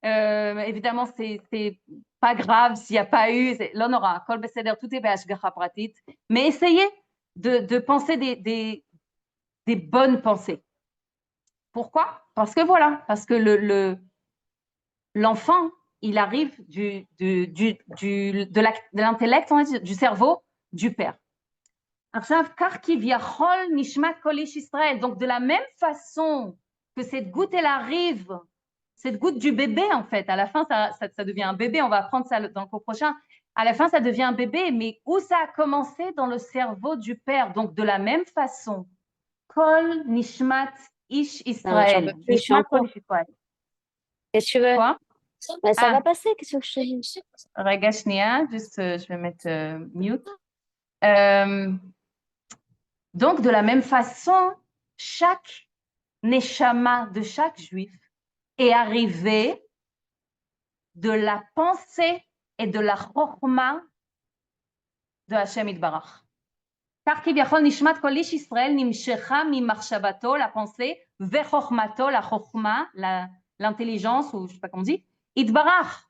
Évidemment, c'est pas grave s'il n'y a pas eu, l'honora, kol beseder, tout est b'hashgacha pratit, mais essayez de penser des bonnes pensées. Pourquoi? Parce que voilà, parce que l'enfant, il arrive de l'intellect, du cerveau du père. Donc, de la même façon que cette goutte, elle arrive, cette goutte du bébé, en fait, à la fin, ça devient un bébé, on va apprendre ça dans le cours prochain. À la fin, ça devient un bébé, mais où ça a commencé? Dans le cerveau du père. Donc, de la même façon, Kol Nishmat Ish Israël. Nishmat Kol Ish Israël. Qu'est-ce que tu veux? Quoi? Bah, ça va passer, qu'est-ce que je te dis? Rega Shnia, juste, je vais mettre mute. Donc, de la même façon, chaque neshama de chaque juif est arrivé de la pensée et de la chorma de Hashem Itbarach. Car kivyachol nishmat kol ish Israël nimshecha mimachshavato, la pensée, vechormato, la chorma, l'intelligence, ou je ne sais pas comment on dit, Itbarach.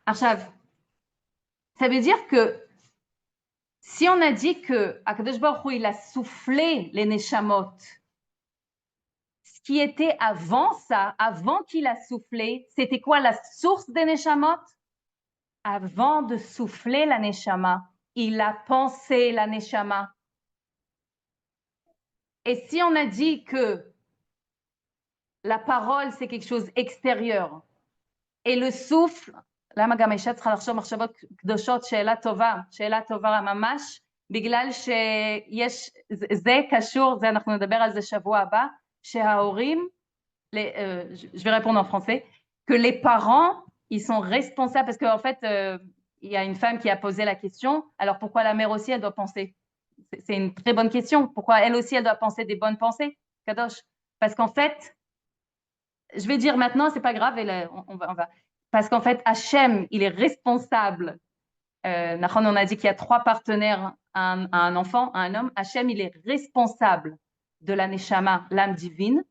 Achav, ça veut dire que si on a dit que Akadosh Baruch Hu, il a soufflé les neshamot, ce qui était avant ça, avant qu'il a soufflé, c'était quoi la source des neshamot? Avant de souffler la neshama, il a pensé la neshama. Et si on a dit que la parole, c'est quelque chose extérieur, et le souffle, למה גם האישה צריכה לחשוב מחשבות קדושות, שאלה טובה ממש, בגלל שיש, זה קשור, זה אנחנו נדבר על זה שבוע הבא, שההורים, je vais répondre en français, que les parents, ils sont responsables, parce qu'en fait, il y a une femme qui a posé la question, alors pourquoi la mère aussi, elle doit penser? C'est une très bonne question. Pourquoi elle aussi, elle doit penser des bonnes pensées, Kadosh? Parce qu'en fait, je vais dire maintenant, c'est pas grave, on va. Parce qu'en fait, Hachem, il est responsable. Nahon, on a dit qu'il y a 3 partenaires à un enfant, à un homme. Hachem, il est responsable de la Neshama, l'âme divine,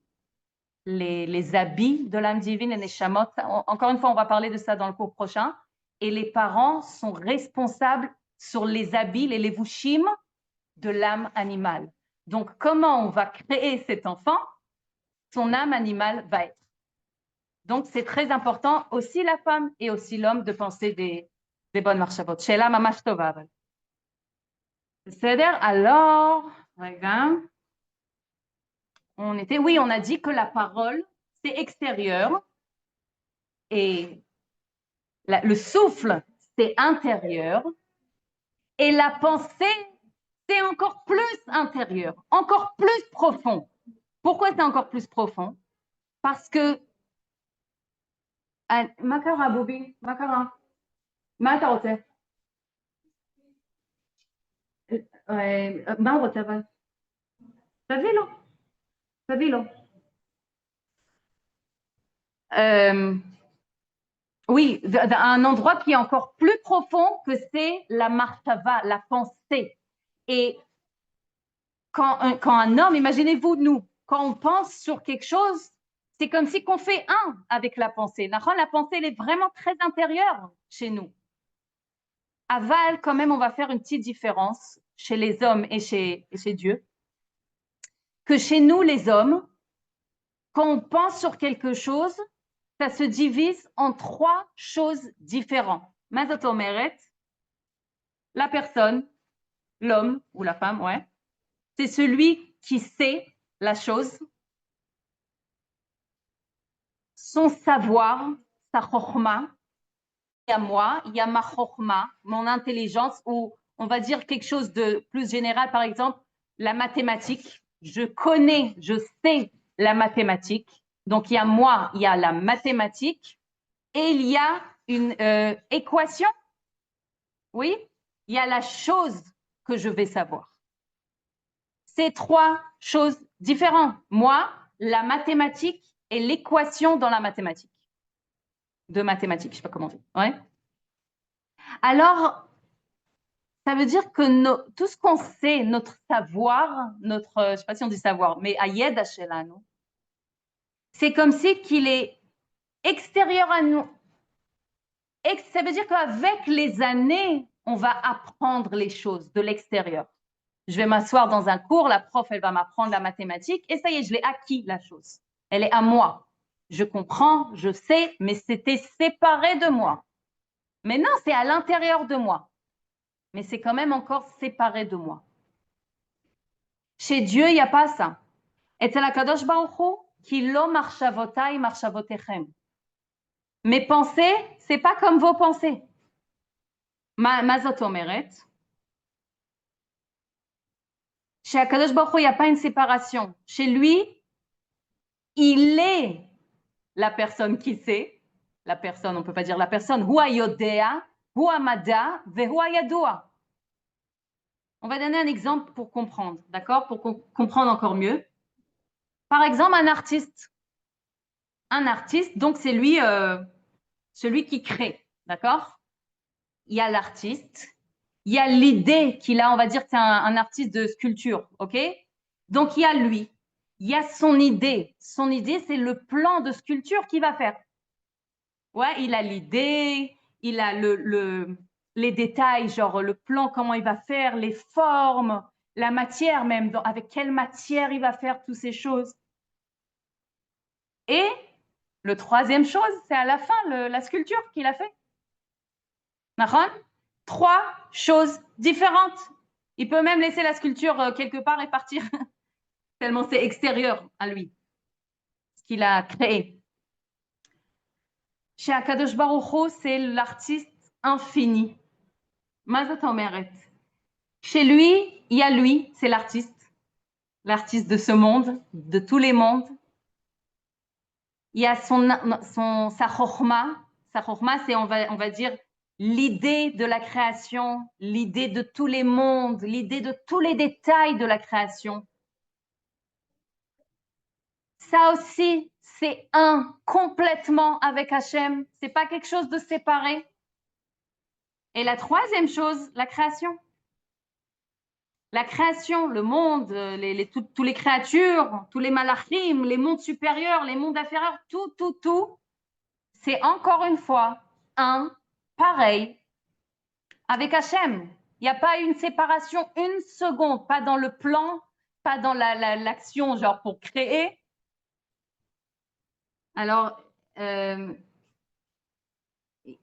les habits de l'âme divine, les Neshamot. Encore une fois, on va parler de ça dans le cours prochain. Et les parents sont responsables sur les habits, les levushim de l'âme animale. Donc, comment on va créer cet enfant? Son âme animale va être. Donc, c'est très important, aussi la femme et aussi l'homme, de penser des bonnes marchavot. Sheila mamash tova. C'est-à-dire, alors, regarde, oui, on a dit que la parole, c'est extérieur et le souffle, c'est intérieur et la pensée, c'est encore plus intérieur, encore plus profond. Pourquoi c'est encore plus profond? Parce que מה קרה, בובי? מה קרה? מה אתה רוצה? מה הוא רוצה אבל? תביא לו. Oui, un endroit qui est encore plus profond que c'est la martava, la pensée. Et quand un homme, imaginez-vous, nous, quand on pense sur quelque chose, c'est comme si qu'on fait un avec la pensée. La pensée, elle est vraiment très intérieure chez nous. Aval, quand même, on va faire une petite différence chez les hommes et chez Dieu. Que chez nous, les hommes, quand on pense sur quelque chose, ça se divise en 3 choses différentes. Mazot omeret, la personne, l'homme ou la femme, ouais, c'est celui qui sait la chose, son savoir, sa chokhma. Il y a moi, il y a ma chokhma, mon intelligence, ou on va dire quelque chose de plus général, par exemple, la mathématique. Je connais, je sais la mathématique. Donc, il y a moi, il y a la mathématique et il y a une équation. Oui, il y a la chose que je vais savoir. C'est 3 choses différentes. Moi, la mathématique et l'équation dans la mathématique. De mathématiques, je ne sais pas comment dire. Ouais. Alors, ça veut dire que tout ce qu'on sait, notre savoir, je ne sais pas si on dit savoir, mais ayed Hashelanu, c'est comme si qu'il est extérieur à nous. Et ça veut dire qu'avec les années, on va apprendre les choses de l'extérieur. Je vais m'asseoir dans un cours, la prof, elle va m'apprendre la mathématique, et ça y est, je l'ai acquis, la chose. Elle est à moi. Je comprends, je sais, mais c'était séparé de moi. Maintenant, c'est à l'intérieur de moi. Mais c'est quand même encore séparé de moi. Chez Dieu, il n'y a pas ça. Etzel HaKadosh Baruch Hu, ki lo marshavotai marshavotechem. Mes pensées, c'est pas comme vos pensées. Ma zot omeret. Chez HaKadosh Baruch Hu, il n'y a pas une séparation. Chez lui, il est la personne qui sait. La personne, on ne peut pas dire la personne. Hua yodea, hua mada, vehua yadua. On va donner un exemple pour comprendre, d'accord? Pour comprendre encore mieux. Par exemple, un artiste. Un artiste, donc c'est lui, celui qui crée, d'accord? Il y a l'artiste, il y a l'idée qu'il a, on va dire que c'est un artiste de sculpture, ok? Donc il y a lui, il y a son idée. Son idée, c'est le plan de sculpture qu'il va faire. Ouais, il a l'idée, il a les détails, genre le plan, comment il va faire, les formes, la matière même, avec quelle matière il va faire toutes ces choses. Et le 3e chose, c'est à la fin, la sculpture qu'il a fait. 3 choses différentes. Il peut même laisser la sculpture quelque part et partir, tellement c'est extérieur à lui, ce qu'il a créé. Chez Akadosh Baruch Hu, c'est l'artiste infini. Mazat Omeret. Chez lui, il y a lui, c'est l'artiste de ce monde, de tous les mondes. Il y a sa chokhma. Sa chokhma, c'est, on va dire, l'idée de la création, l'idée de tous les mondes, l'idée de tous les détails de la création. Ça aussi, c'est un complètement avec Hachem. C'est pas quelque chose de séparé. Et la troisième chose, la création. La création, le monde, toutes les créatures, tous les malachim, les mondes supérieurs, les mondes inférieurs, tout, c'est encore une fois un pareil avec Hachem. Il n'y a pas une séparation une seconde, pas dans le plan, pas dans l'action, genre pour créer. Alors,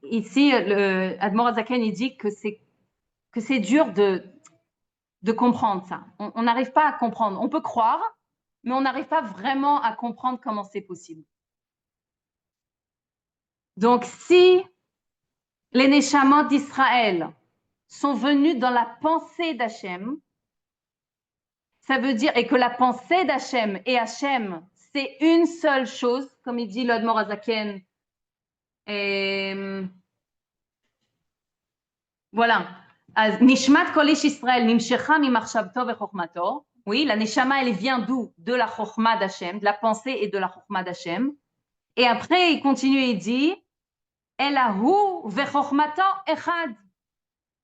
ici, le Admor Azaken, il dit que c'est dur de comprendre ça. On n'arrive pas à comprendre. On peut croire, mais on n'arrive pas vraiment à comprendre comment c'est possible. Donc, si les Neshamot d'Israël sont venus dans la pensée d'Hachem, ça veut dire, et que la pensée d'Hachem et Hachem, c'est une seule chose, comme il dit l'Admor Azaken, voilà. Nishmat kol ish Israël nimshecha mimachshavto vechokmato. Oui, la neshama, elle vient d'où? De la chokma d'Hachem, de la pensée et de la chokma d'Hachem. Et après, il continue et dit, Elahu vechokmato echad.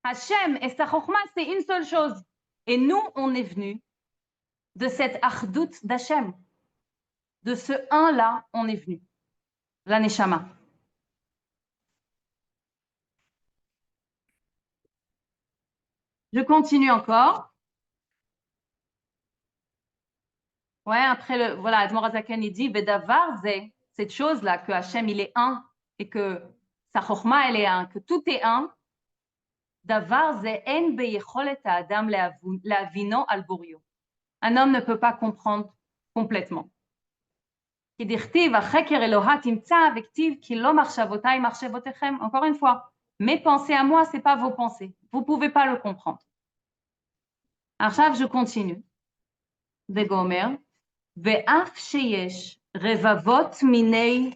Hachem et sa chokma, c'est une seule chose. Et nous, on est venus de cette achdout d'Hachem. De ce un-là, on est venu. La neshama. Je continue encore. Ouais, après, voilà, Admor Azaken, il dit, Vedavar, cette chose-là, que Hachem, il est un, et que sa chokma, elle est un, que tout est un. Davar, en beyecholet adam leavino al borio. Un homme ne peut pas comprendre complètement. Encore une fois, mes pensées à moi, ce n'est pas vos pensées. Vous ne pouvez pas le comprendre. Alors, je continue. De Gomer. ואף שיש רבבות מיני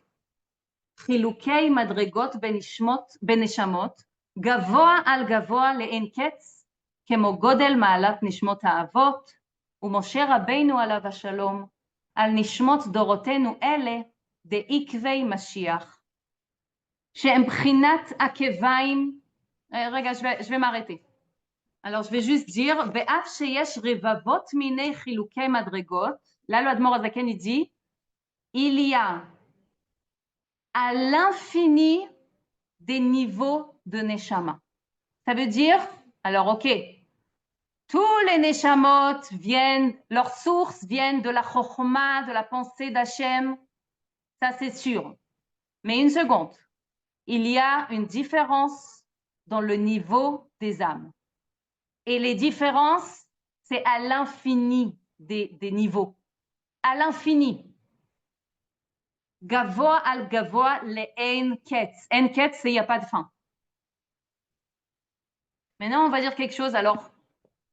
חילוקי מדרגות בנשמות, גבוה על גבוה לאין קץ, כמו גודל מעלת נשמות האבות, ומשה רבינו עליו השלום, על נשמות דורותינו אלה, דעקבי משיח, שהם בחינת עקביים, רגע, je vais m'arrêter. Alors, je vais juste dire, ואף שיש רבבות מיני חילוקי מדרגות, là, le Admor Azaken, il dit, il y a à l'infini des niveaux de Neshama. Ça veut dire, alors ok, tous les Neshamot viennent, leurs sources viennent de la Chokhma, de la pensée d'Hachem, ça c'est sûr. Mais une seconde, il y a une différence dans le niveau des âmes. Et les différences, c'est à l'infini des niveaux. À l'infini. Gavoa al gavoa le en ketz. En ketz, c'est il n'y a pas de fin. Maintenant, on va dire quelque chose alors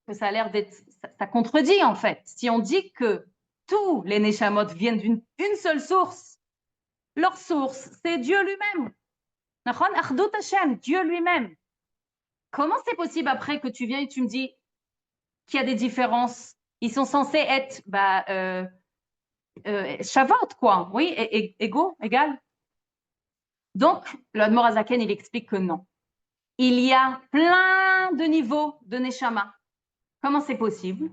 que ça a l'air d'être, ça contredit en fait. Si on dit que tous les Neshamot viennent d'une seule source, leur source, c'est Dieu lui-même. Dieu lui-même. Comment c'est possible après que tu viens et tu me dis qu'il y a des différences? Ils sont censés être Shavuot, quoi. Oui, égaux, égal. Donc, l'Admor Azaken, il explique que non. Il y a plein de niveaux de Neshama. Comment c'est possible?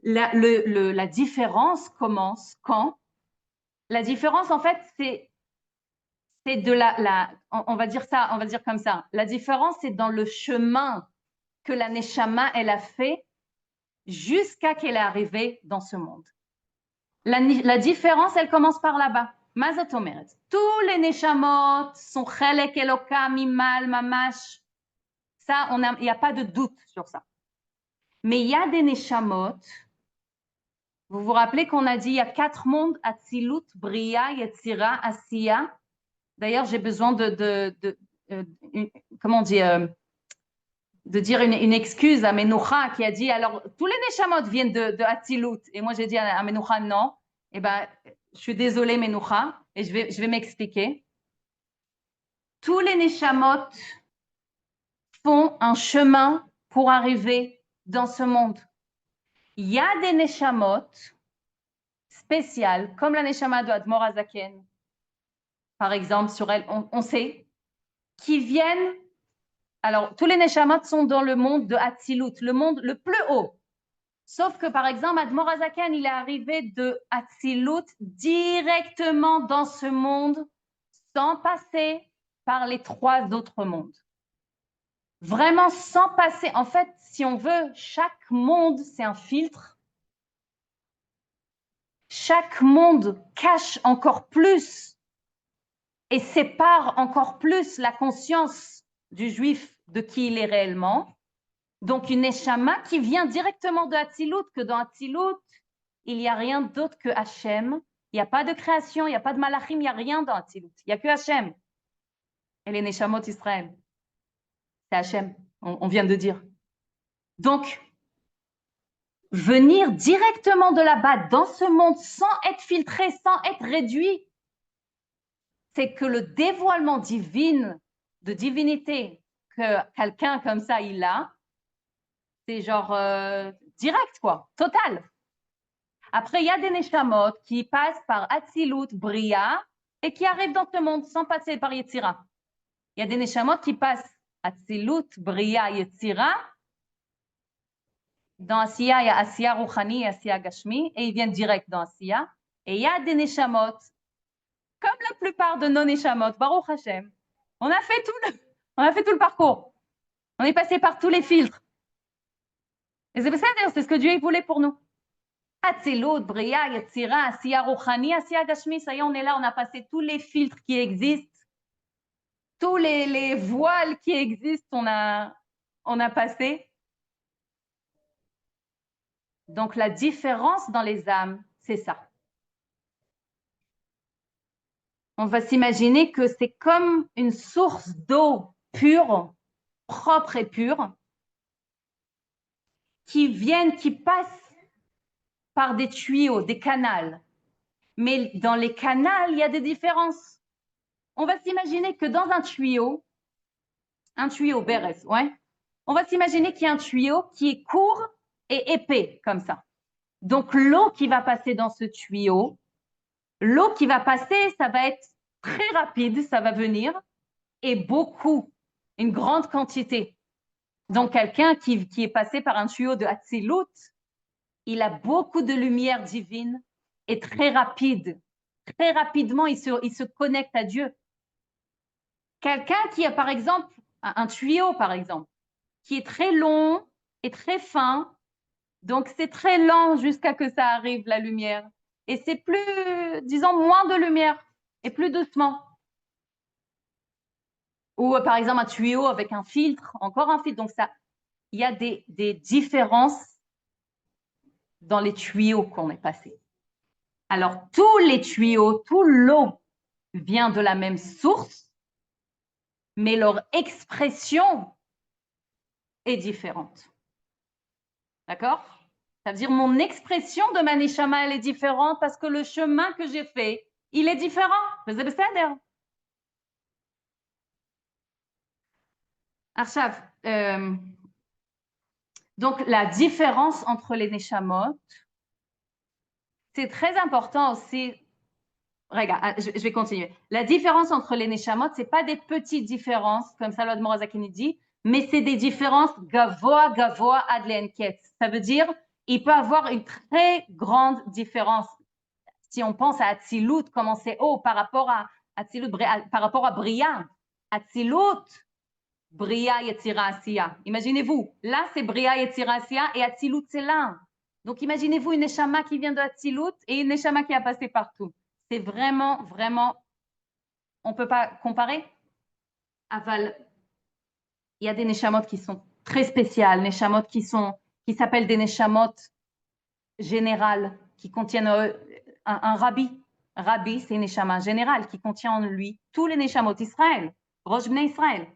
La différence commence quand? La différence, en fait, c'est de on va dire ça, on va dire comme ça. La différence, c'est dans le chemin que la Neshama, elle a fait jusqu'à qu'elle est arrivée dans ce monde. La différence, elle commence par là-bas. Mazat Omeret. Tous les Neshamot sont Chelek Eloka, Mimal, Mamash. Ça, il n'y a pas de doute sur ça. Mais il y a des Neshamot. Vous vous rappelez qu'on a dit il y a 4 mondes, Atzilut, Bria, Yetzira, Asiya. D'ailleurs, j'ai besoin comment on dit, de dire une excuse à Menoucha qui a dit, alors, tous les Neshamot viennent de Atzilut. Et moi, j'ai dit à Menoucha, non. Eh bien, je suis désolée, Menoucha, et je vais m'expliquer. Tous les Neshamot font un chemin pour arriver dans ce monde. Il y a des neshamot spéciales, comme la neshama de Admor Hazaken, par exemple, sur elle, on sait, qui viennent. Alors, tous les neshamot sont dans le monde de Hatzilut, le monde le plus haut. Sauf que, par exemple, Admor Hazaken, il est arrivé de Hatzilut directement dans ce monde, sans passer par les 3 autres mondes. Vraiment sans passer. En fait, si on veut, chaque monde, c'est un filtre. Chaque monde cache encore plus et sépare encore plus la conscience du juif de qui il est réellement. Donc, une neshama qui vient directement de Hatzilut, que dans Hatzilut, il n'y a rien d'autre que Hachem. Il n'y a pas de création, il n'y a pas de malachim, il n'y a rien dans Hatzilut. Il n'y a que Hachem. Et les neshamot Israël. C'est Hachem, on vient de dire. Donc, venir directement de là-bas dans ce monde sans être filtré, sans être réduit, c'est que le dévoilement divin, de divinité que quelqu'un comme ça, il a, c'est genre direct, quoi, total. Après, il y a des neshamot qui passent par Hatzilut, Bria, et qui arrivent dans ce monde sans passer par Yetzira. Il y a des neshamot qui passent Hatzilut, Bria, Yetzira. Dans Asiya, il y a Asiya Rouchani et Asiya Gashmi, et ils viennent direct dans Asiya. Et il y a des neshamot, comme la plupart de nos neshamot, Baruch Hashem. On a fait tout le parcours. On est passé par tous les filtres. Et c'est ce que Dieu voulait pour nous. Hatzilut, Bria, Yetzira, Asiya Rouchani, Asiya Gashmi, ça y est, on est là, on a passé tous les filtres qui existent, tous les voiles qui existent, on a passé. Donc, la différence dans les âmes, c'est ça. On va s'imaginer que c'est comme une source d'eau pure, propre et pure, qui passe par des tuyaux, des canals. Mais dans les canals, il y a des différences. On va s'imaginer que dans un tuyau Beres, ouais, on va s'imaginer qu'il y a un tuyau qui est court et épais, comme ça. Donc, l'eau qui va passer dans ce tuyau, l'eau qui va passer, ça va être très rapide, ça va venir, et beaucoup, une grande quantité. Donc, quelqu'un qui est passé par un tuyau de Hatzilut, il a beaucoup de lumière divine et très rapide. Très rapidement, il se connecte à Dieu. Quelqu'un qui a, par exemple, un tuyau, par exemple, qui est très long et très fin, donc c'est très lent jusqu'à que ça arrive, la lumière. Et c'est plus, disons, moins de lumière et plus doucement. Ou par exemple un tuyau avec un filtre, encore un filtre. Donc ça, il y a des différences dans les tuyaux qu'on est passé. Alors tous les tuyaux, toute l'eau vient de la même source, mais leur expression est différente. D'accord? Ça veut dire mon expression de ma neshama, elle est différente parce que le chemin que j'ai fait, il est différent. Arshav, donc la différence entre les neshamot, c'est très important aussi. Regarde, je vais continuer. La différence entre les neshamot, c'est pas des petites différences, comme Salomon Morazakini dit, mais c'est des différences gavoa, gavoa, adlenket. Ça veut dire, il peut avoir une très grande différence. Si on pense à Hatzilut, comment c'est haut par rapport à Hatzilut, par rapport à Bria. Hatzilut, Bria, Yetzira, Asiya. Imaginez-vous, là c'est Bria, Yetzira, Asiya et Hatzilut c'est là. Donc imaginez-vous une neshama qui vient de Hatzilut et une neshama qui a passé partout. C'est vraiment, vraiment, on ne peut pas comparer. Aval, il y a des neshamot qui sont très spéciales, neshamot qui s'appellent des neshamot générales, qui contiennent un rabbi. Rabbi, c'est une neshama générale qui contient en lui tous les neshamot d'Israël, Rosh Bnei Israël.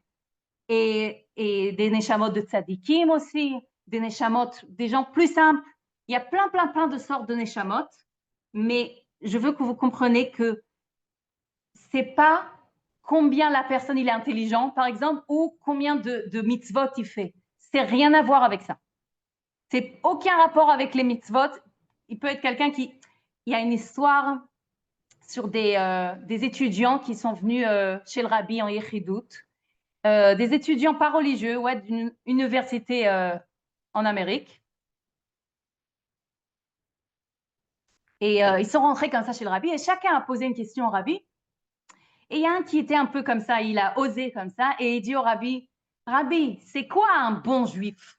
Et des neshamot de tzadikim aussi, des neshamot, des gens plus simples. Il y a plein de sortes de neshamot, mais je veux que vous compreniez que c'est pas combien la personne il est intelligent, par exemple, ou combien de mitzvot il fait. C'est rien à voir avec ça. C'est aucun rapport avec les mitzvot. Il peut être quelqu'un qui... Il y a une histoire sur des étudiants qui sont venus chez le rabbi en Yechidout. Des étudiants pas religieux, ouais, d'une université en Amérique. Et ils sont rentrés comme ça chez le rabbi et chacun a posé une question au rabbi. Et il y a un qui était un peu comme ça, il a osé comme ça et il dit au rabbi, Rabbi, c'est quoi un bon juif?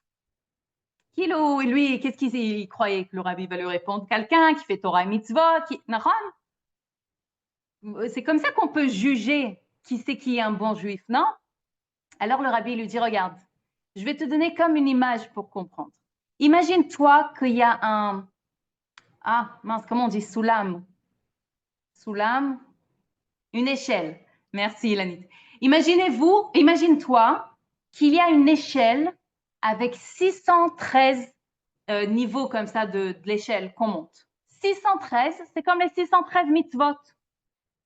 Lui, qu'est-ce qu'il croyait que le rabbi va lui répondre? Quelqu'un qui fait Torah et mitzvot, qui... C'est comme ça qu'on peut juger qui c'est qui est un bon juif, non? Alors le rabbi lui dit, regarde, je vais te donner comme une image pour comprendre. Imagine-toi qu'il y a un... Ah, mince, comment on dit? Soulam. Soulam, une échelle. Merci, Ilanit. Imagine-toi qu'il y a une échelle avec 613 niveaux comme ça de l'échelle qu'on monte. 613, c'est comme les 613 mitzvot.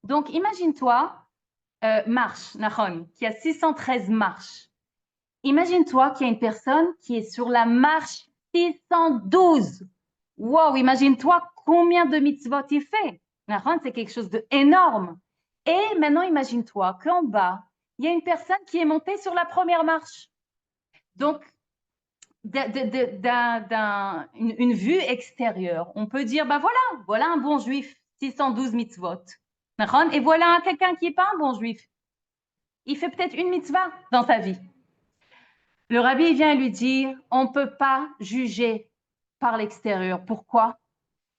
Donc, imagine-toi, marche, Nahon, qui a 613 marches. Imagine-toi qu'il y a une personne qui est sur la marche 612. Wow, imagine-toi combien de mitzvot il fait. Nahon, c'est quelque chose d'énorme. Et maintenant, imagine-toi qu'en bas, il y a une personne qui est montée sur la première marche. Donc, une vue extérieure, on peut dire, bah voilà un bon juif, 612 mitzvot. Et voilà quelqu'un qui n'est pas un bon juif. Il fait peut-être une mitzvah dans sa vie. Le rabbi vient lui dire, on ne peut pas juger par l'extérieur. Pourquoi?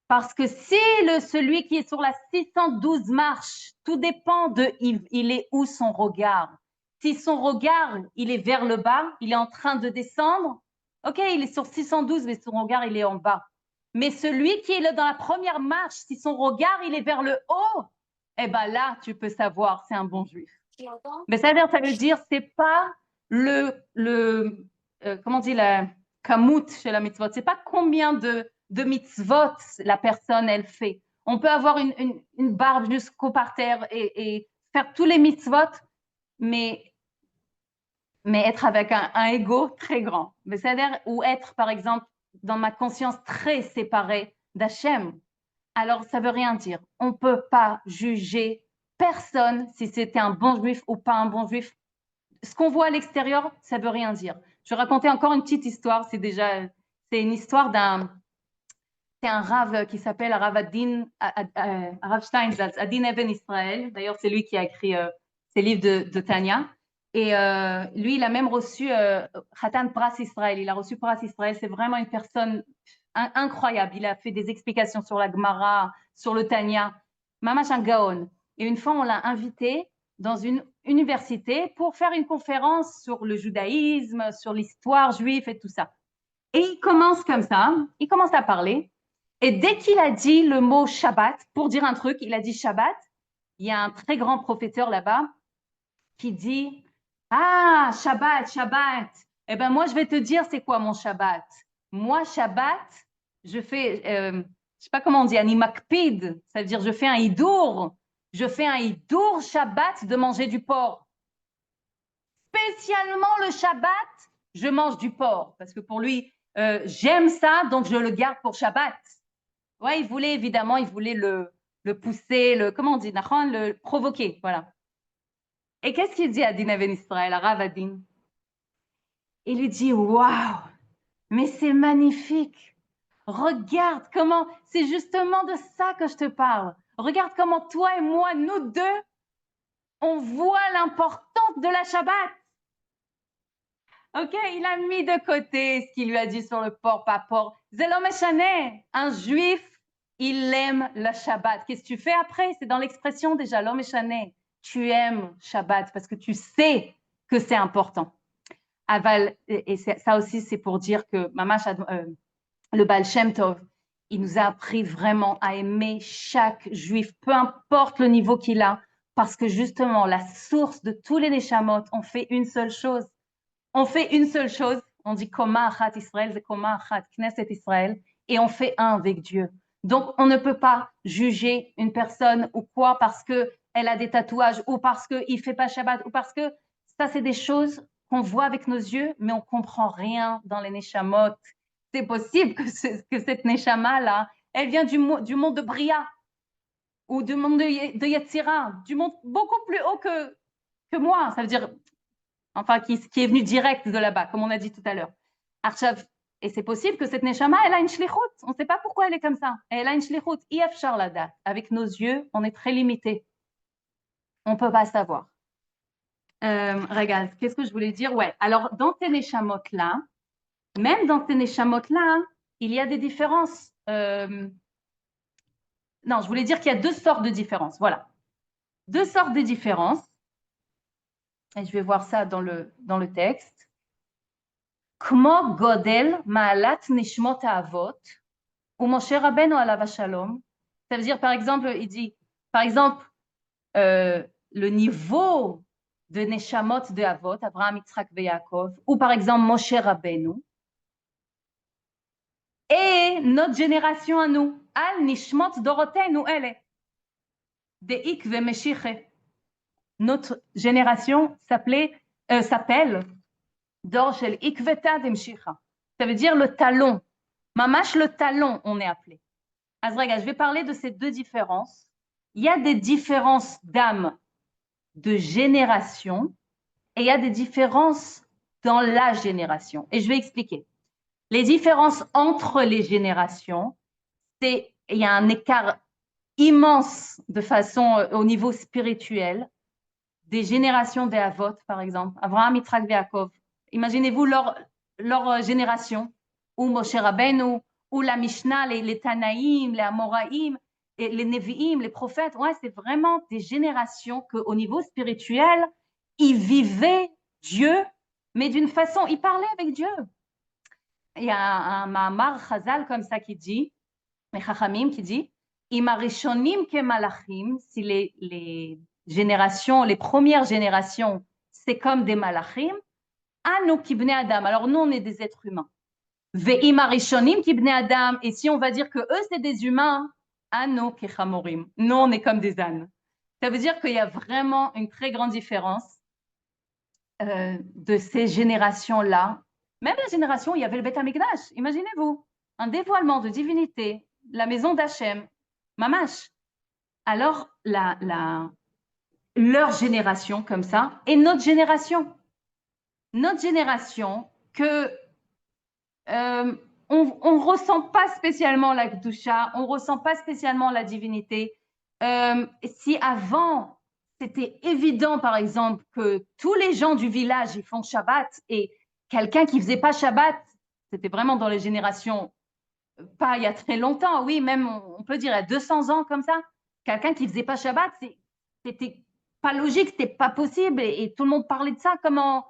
Parce que si celui qui est sur la 612 marche, tout dépend de il est où son regard. Si son regard, il est vers le bas, il est en train de descendre, ok, il est sur 612, mais son regard, il est en bas. Mais celui qui est là dans la première marche, si son regard, il est vers le haut, eh bien là, tu peux savoir, c'est un bon juif. Mais ça veut dire, c'est pas comment on dit, la kamut chez la mitzvot, c'est pas combien de mitzvot la personne, elle fait. On peut avoir une barbe jusqu'au parterre et faire tous les mitzvot, mais être avec un ego très grand. Mais c'est-à-dire, ou être, par exemple, dans ma conscience très séparée d'Hachem. Alors, ça veut rien dire. On ne peut pas juger personne si c'était un bon juif ou pas un bon juif. Ce qu'on voit à l'extérieur, ça veut rien dire. Je vais raconter encore une petite histoire. C'est une histoire c'est un rave qui s'appelle Rav Steinsaltz, Adin Even Israël. D'ailleurs, c'est lui qui a écrit ses livres de Tanya. Et lui, il a même reçu Khatan Pras Israël. Il a reçu Pras Israël. C'est vraiment une personne incroyable. Il a fait des explications sur la Gemara, sur le Tanya. Mamash un gaon. Et une fois, on l'a invité dans une université pour faire une conférence sur le judaïsme, sur l'histoire juive et tout ça. Et il commence comme ça, il commence à parler. Et dès qu'il a dit le mot Shabbat, pour dire un truc, il a dit Shabbat, il y a un très grand professeur là-bas qui dit « Ah, Shabbat, Shabbat, eh bien moi je vais te dire c'est quoi mon Shabbat. Moi, Shabbat, je fais, je ne sais pas comment on dit, animakpid, ça veut dire je fais un hidour. Je fais un hidour Shabbat de manger du porc. Spécialement le Shabbat, je mange du porc. Parce que pour lui, j'aime ça, donc je le garde pour Shabbat. » Ouais, il voulait évidemment, le pousser, comment on dit, le provoquer, voilà. Et qu'est-ce qu'il dit à Adin Even Israël, à Rav Adin? Il lui dit, waouh, mais c'est magnifique. Regarde comment, c'est justement de ça que je te parle. Regarde comment toi et moi, nous deux, on voit l'importance de la Shabbat. Ok, il a mis de côté ce qu'il lui a dit sur le porc, pas porc. Zelo meshane, un juif, il aime la Shabbat. Qu'est-ce que tu fais après? C'est dans l'expression déjà, l'homme meshane. Tu aimes Shabbat parce que tu sais que c'est important. Aval, et ça aussi, c'est pour dire que le Baal Shem Tov, il nous a appris vraiment à aimer chaque juif, peu importe le niveau qu'il a, parce que justement, la source de tous les neshamot, on fait une seule chose. On fait une seule chose, on dit Koma Achat Israël, c'est Koma Achat Knesset Israël, et on fait un avec Dieu. Donc, on ne peut pas juger une personne ou quoi parce que elle a des tatouages, ou parce qu'il ne fait pas Shabbat, ou parce que ça, c'est des choses qu'on voit avec nos yeux, mais on ne comprend rien dans les Neshamot. C'est possible que cette Neshama-là, elle vient du monde de Bria, ou du monde de Yetzira, du monde beaucoup plus haut que moi. Ça veut dire, enfin, qui est venu direct de là-bas, comme on a dit tout à l'heure. Archav, et c'est possible que cette Neshama, elle a une shlichut. On ne sait pas pourquoi elle est comme ça. Elle a une shlichut. Iafshar la date. Avec nos yeux, on est très limité. On ne peut pas savoir. Regarde, qu'est-ce que je voulais dire? Ouais, alors dans ces Neshamot-là, même dans ces Neshamot-là, il y a des différences. Non, je voulais dire qu'il y a deux sortes de différences. Voilà. Deux sortes de différences. Et je vais voir ça dans le texte. Kmo godel ma'alat nishmot ha'avot ou Moshe Rabbeinu alav shalom. Ça veut dire, par exemple, il dit, par exemple, le niveau de Neshamot de Avot, Abraham, Yitzhak et Yaakov, ou par exemple Moshe Rabbeinu, et notre génération à nous, Al Nishmot Dorotenu Ele, Deik ve Meshiche. Notre génération s'appelle Dor Shel Ikveta de Meshicha. Ça veut dire le talon. Mamash le talon, on est appelé. Azraga, je vais parler de ces deux différences. Il y a des différences d'âme de génération et il y a des différences dans la génération. Et je vais expliquer. Les différences entre les générations, il y a un écart immense de façon au niveau spirituel des générations des Avot, par exemple, Abraham, Yitzhak et Yaakov. Imaginez-vous leur génération, ou Moshe Rabbeinu, ou la Mishnah, les Tanaïm, les Amoraïm, et les Nevi'im, les prophètes. Ouais, c'est vraiment des générations qu'au niveau spirituel, ils vivaient Dieu, mais d'une façon, ils parlaient avec Dieu. Il y a un Mahamar Chazal comme ça qui dit, les Chachamim qui dit, Imarishonim ke malachim, si les générations, les premières générations, c'est comme des malachim, Anu ki bnei Adam. Alors nous, on est des êtres humains. Ve'imarishonim ki bnei Adam. Et si on va dire que eux, c'est des humains, Anu ke chamorim. Nous, on est comme des ânes. Ça veut dire qu'il y a vraiment une très grande différence de ces générations-là. Même la génération où il y avait le Beth Amikdash. Imaginez-vous, un dévoilement de divinité, la maison d'Hachem, Mamash. Alors, leur génération comme ça, et notre génération que on ressent pas spécialement la Kedusha, on ressent pas spécialement la divinité. Si avant, c'était évident, par exemple, que tous les gens du village, ils font Shabbat, et quelqu'un qui faisait pas Shabbat, c'était vraiment dans les générations, pas il y a très longtemps, oui, même on peut dire il y a 200 ans comme ça, quelqu'un qui faisait pas Shabbat, c'était pas logique, c'était pas possible, et tout le monde parlait de ça, comment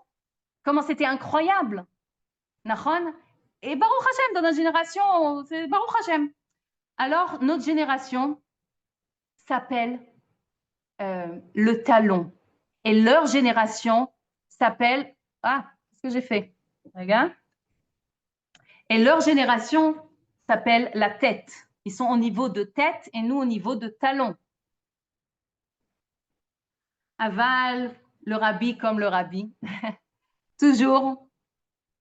c'était incroyable. Nachon? Et Baruch Hashem, dans notre génération, c'est Baruch Hashem. Alors, notre génération s'appelle le talon. Et leur génération s'appelle... Ah, qu'est-ce que j'ai fait? Regarde. Et leur génération s'appelle la tête. Ils sont au niveau de tête et nous au niveau de talon. Aval, le rabbi comme le rabbi. Toujours,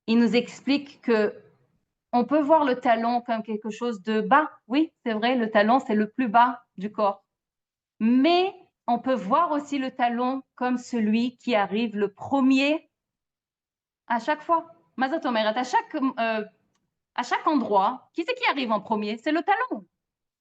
il nous explique que on peut voir le talon comme quelque chose de bas. Oui, c'est vrai, le talon, c'est le plus bas du corps. Mais on peut voir aussi le talon comme celui qui arrive le premier à chaque fois. Mazotomeret, à chaque endroit, qui c'est qui arrive en premier? C'est le talon.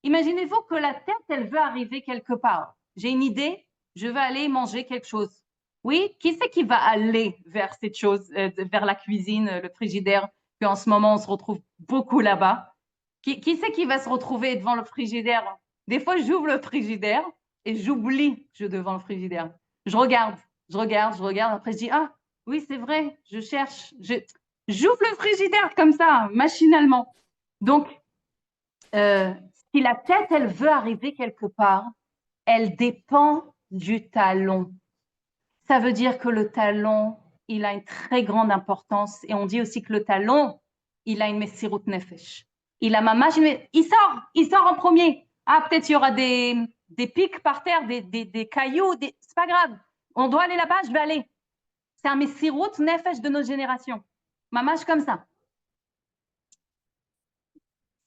Imaginez-vous que la tête, elle veut arriver quelque part. J'ai une idée, je veux aller manger quelque chose. Oui, qui c'est qui va aller vers cette chose, vers la cuisine, le frigidaire, qu'en ce moment, on se retrouve beaucoup là-bas? Qui c'est qui va se retrouver devant le frigidaire? Des fois, j'ouvre le frigidaire et j'oublie que je suis devant le frigidaire. Je regarde, après je dis, ah, oui, c'est vrai, je cherche. J'ouvre le frigidaire comme ça, machinalement. Donc, si la tête, elle veut arriver quelque part, elle dépend du talon. Ça veut dire que le talon, il a une très grande importance. Et on dit aussi que le talon, il a une messirut nefesh. Il a mamash, il sort en premier. Ah, peut-être il y aura des des pics par terre, des cailloux, c'est pas grave. On doit aller là-bas, je vais aller. C'est un messirut nefesh de nos générations. Mamash comme ça.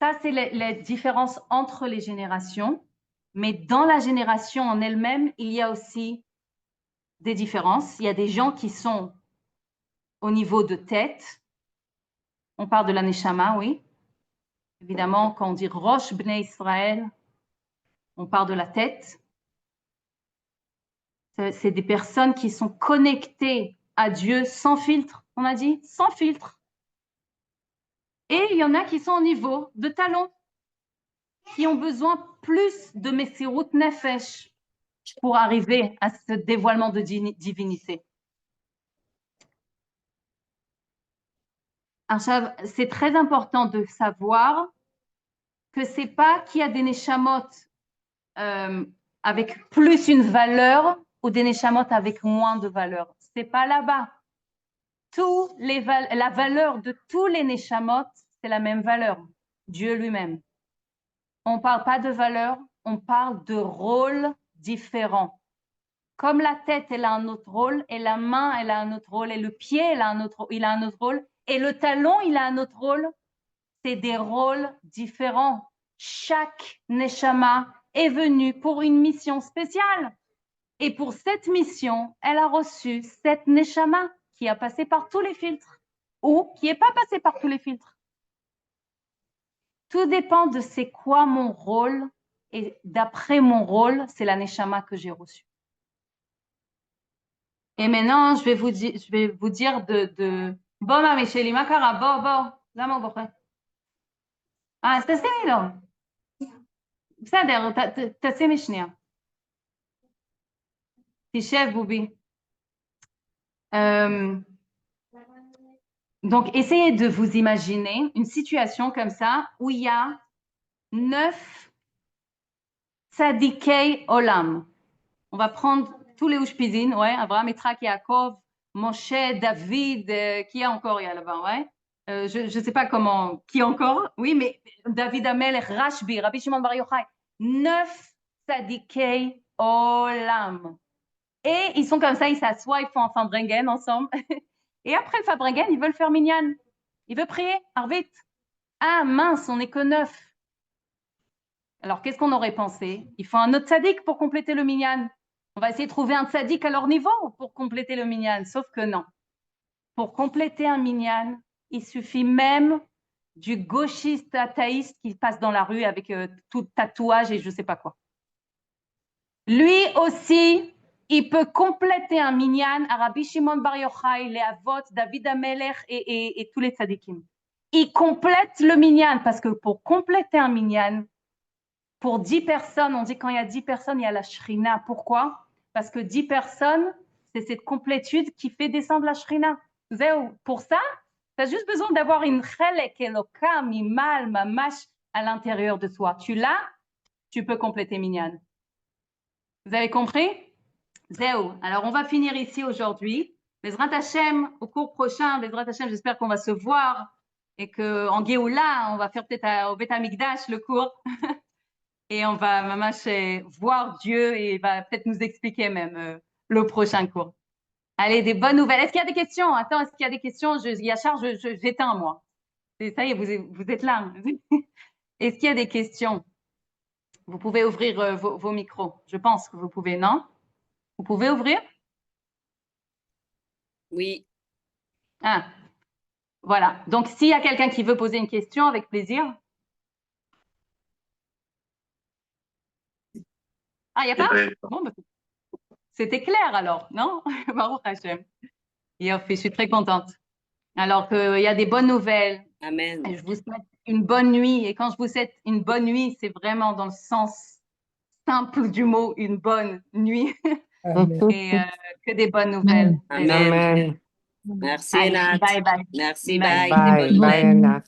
Ça, c'est la différence entre les générations. Mais dans la génération en elle-même, il y a aussi des différences. Il y a des gens qui sont au niveau de tête. On parle de la Neshama, oui. Évidemment, quand on dit Rosh Bnei Israël, on parle de la tête. C'est des personnes qui sont connectées à Dieu sans filtre, on a dit, sans filtre. Et il y en a qui sont au niveau de talons, qui ont besoin plus de Messirut Nefesh pour arriver à ce dévoilement de divinité. Alors, c'est très important de savoir que c'est pas qu'il y a des neshamot avec plus une valeur ou des neshamot avec moins de valeur. C'est pas là-bas. La valeur de tous les neshamot, c'est la même valeur, Dieu lui-même. On ne parle pas de valeur, on parle de rôles différents. Comme la tête, elle a un autre rôle, et la main, elle a un autre rôle, et le pied, il a un autre rôle, et le talon, il a un autre rôle. C'est des rôles différents. Chaque neshama est venu pour une mission spéciale. Et pour cette mission, elle a reçu cette neshama qui a passé par tous les filtres ou qui n'est pas passé par tous les filtres. Tout dépend de c'est quoi mon rôle et d'après mon rôle, c'est la neshama que j'ai reçue. Et maintenant, je vais vous dire de... Bon, ma Micheli, ma cara, bon, lama bokhe. Ah, c'est ça, בסדר, תשימי שנייה. תשב, בובי. Donc, essayez de vous imaginer une situation comme ça où il y a 9 tzadikei olam. On va prendre tous les Ushpizin, ouais, Abraham, Yitzhak, Yaakov, Moshe, David, qui est encore il y a là-bas, ouais. Je ne sais pas comment, qui encore, oui, mais David Amelech, Rashbi, Rabbi Shimon Bar Yochai, 9 tzadikei olam. Et ils sont comme ça, ils s'assoient, ils font un Fabrengen ensemble. Et après le Fabrengen, ils veulent faire minyan. Ils veulent prier, Arvit. Ah mince, on n'est que 9. Alors qu'est-ce qu'on aurait pensé? Il faut un autre tzaddik pour compléter le minyan. On va essayer de trouver un tzaddik à leur niveau pour compléter le minyan. Sauf que non. Pour compléter un minyan, il suffit même du gauchiste athéiste qui passe dans la rue avec tout tatouage et je ne sais pas quoi. Lui aussi, il peut compléter un minyan à Rabbi Shimon Bar Yochai, les Avot, David Amelech et tous les tzadikim. Il complète le minyan parce que pour compléter un minyan, pour 10 personnes, on dit quand il y a 10 personnes, il y a la shrina. Pourquoi? Parce que 10 personnes, c'est cette complétude qui fait descendre la shrina. Pour ça, tu as juste besoin d'avoir une chelek eloka, mimal, mamash à l'intérieur de toi. Tu l'as, tu peux compléter minyan. Vous avez compris? Zéo. Alors, on va finir ici aujourd'hui. Bezrat Hashem, au cours prochain, Bezrat Hashem, j'espère qu'on va se voir et qu'en Géoula, on va faire peut-être au Beth Amikdash le cours. Et on va mamash voir Dieu et il va peut-être nous expliquer même le prochain cours. Allez, des bonnes nouvelles. Est-ce qu'il y a des questions? Attends, est-ce qu'il y a des questions? Yachar, j'éteins, moi. Ça y est, vous êtes là. Est-ce qu'il y a des questions? Vous pouvez ouvrir vos micros. Je pense que vous pouvez, non? Vous pouvez ouvrir? Oui. Ah, voilà. Donc, s'il y a quelqu'un qui veut poser une question, avec plaisir. Ah, il n'y a pas? Bon, bah, c'était clair alors, non? Baruch Hashem. Je suis très contente. Alors qu'il y a des bonnes nouvelles. Amen. Et je vous souhaite une bonne nuit. Et quand je vous souhaite une bonne nuit, c'est vraiment dans le sens simple du mot, une bonne nuit. Et que des bonnes nouvelles. Amen. Amen. Merci, Allez, Nat. bye bye. Merci, Merci. bye. Bye, bye, Anat.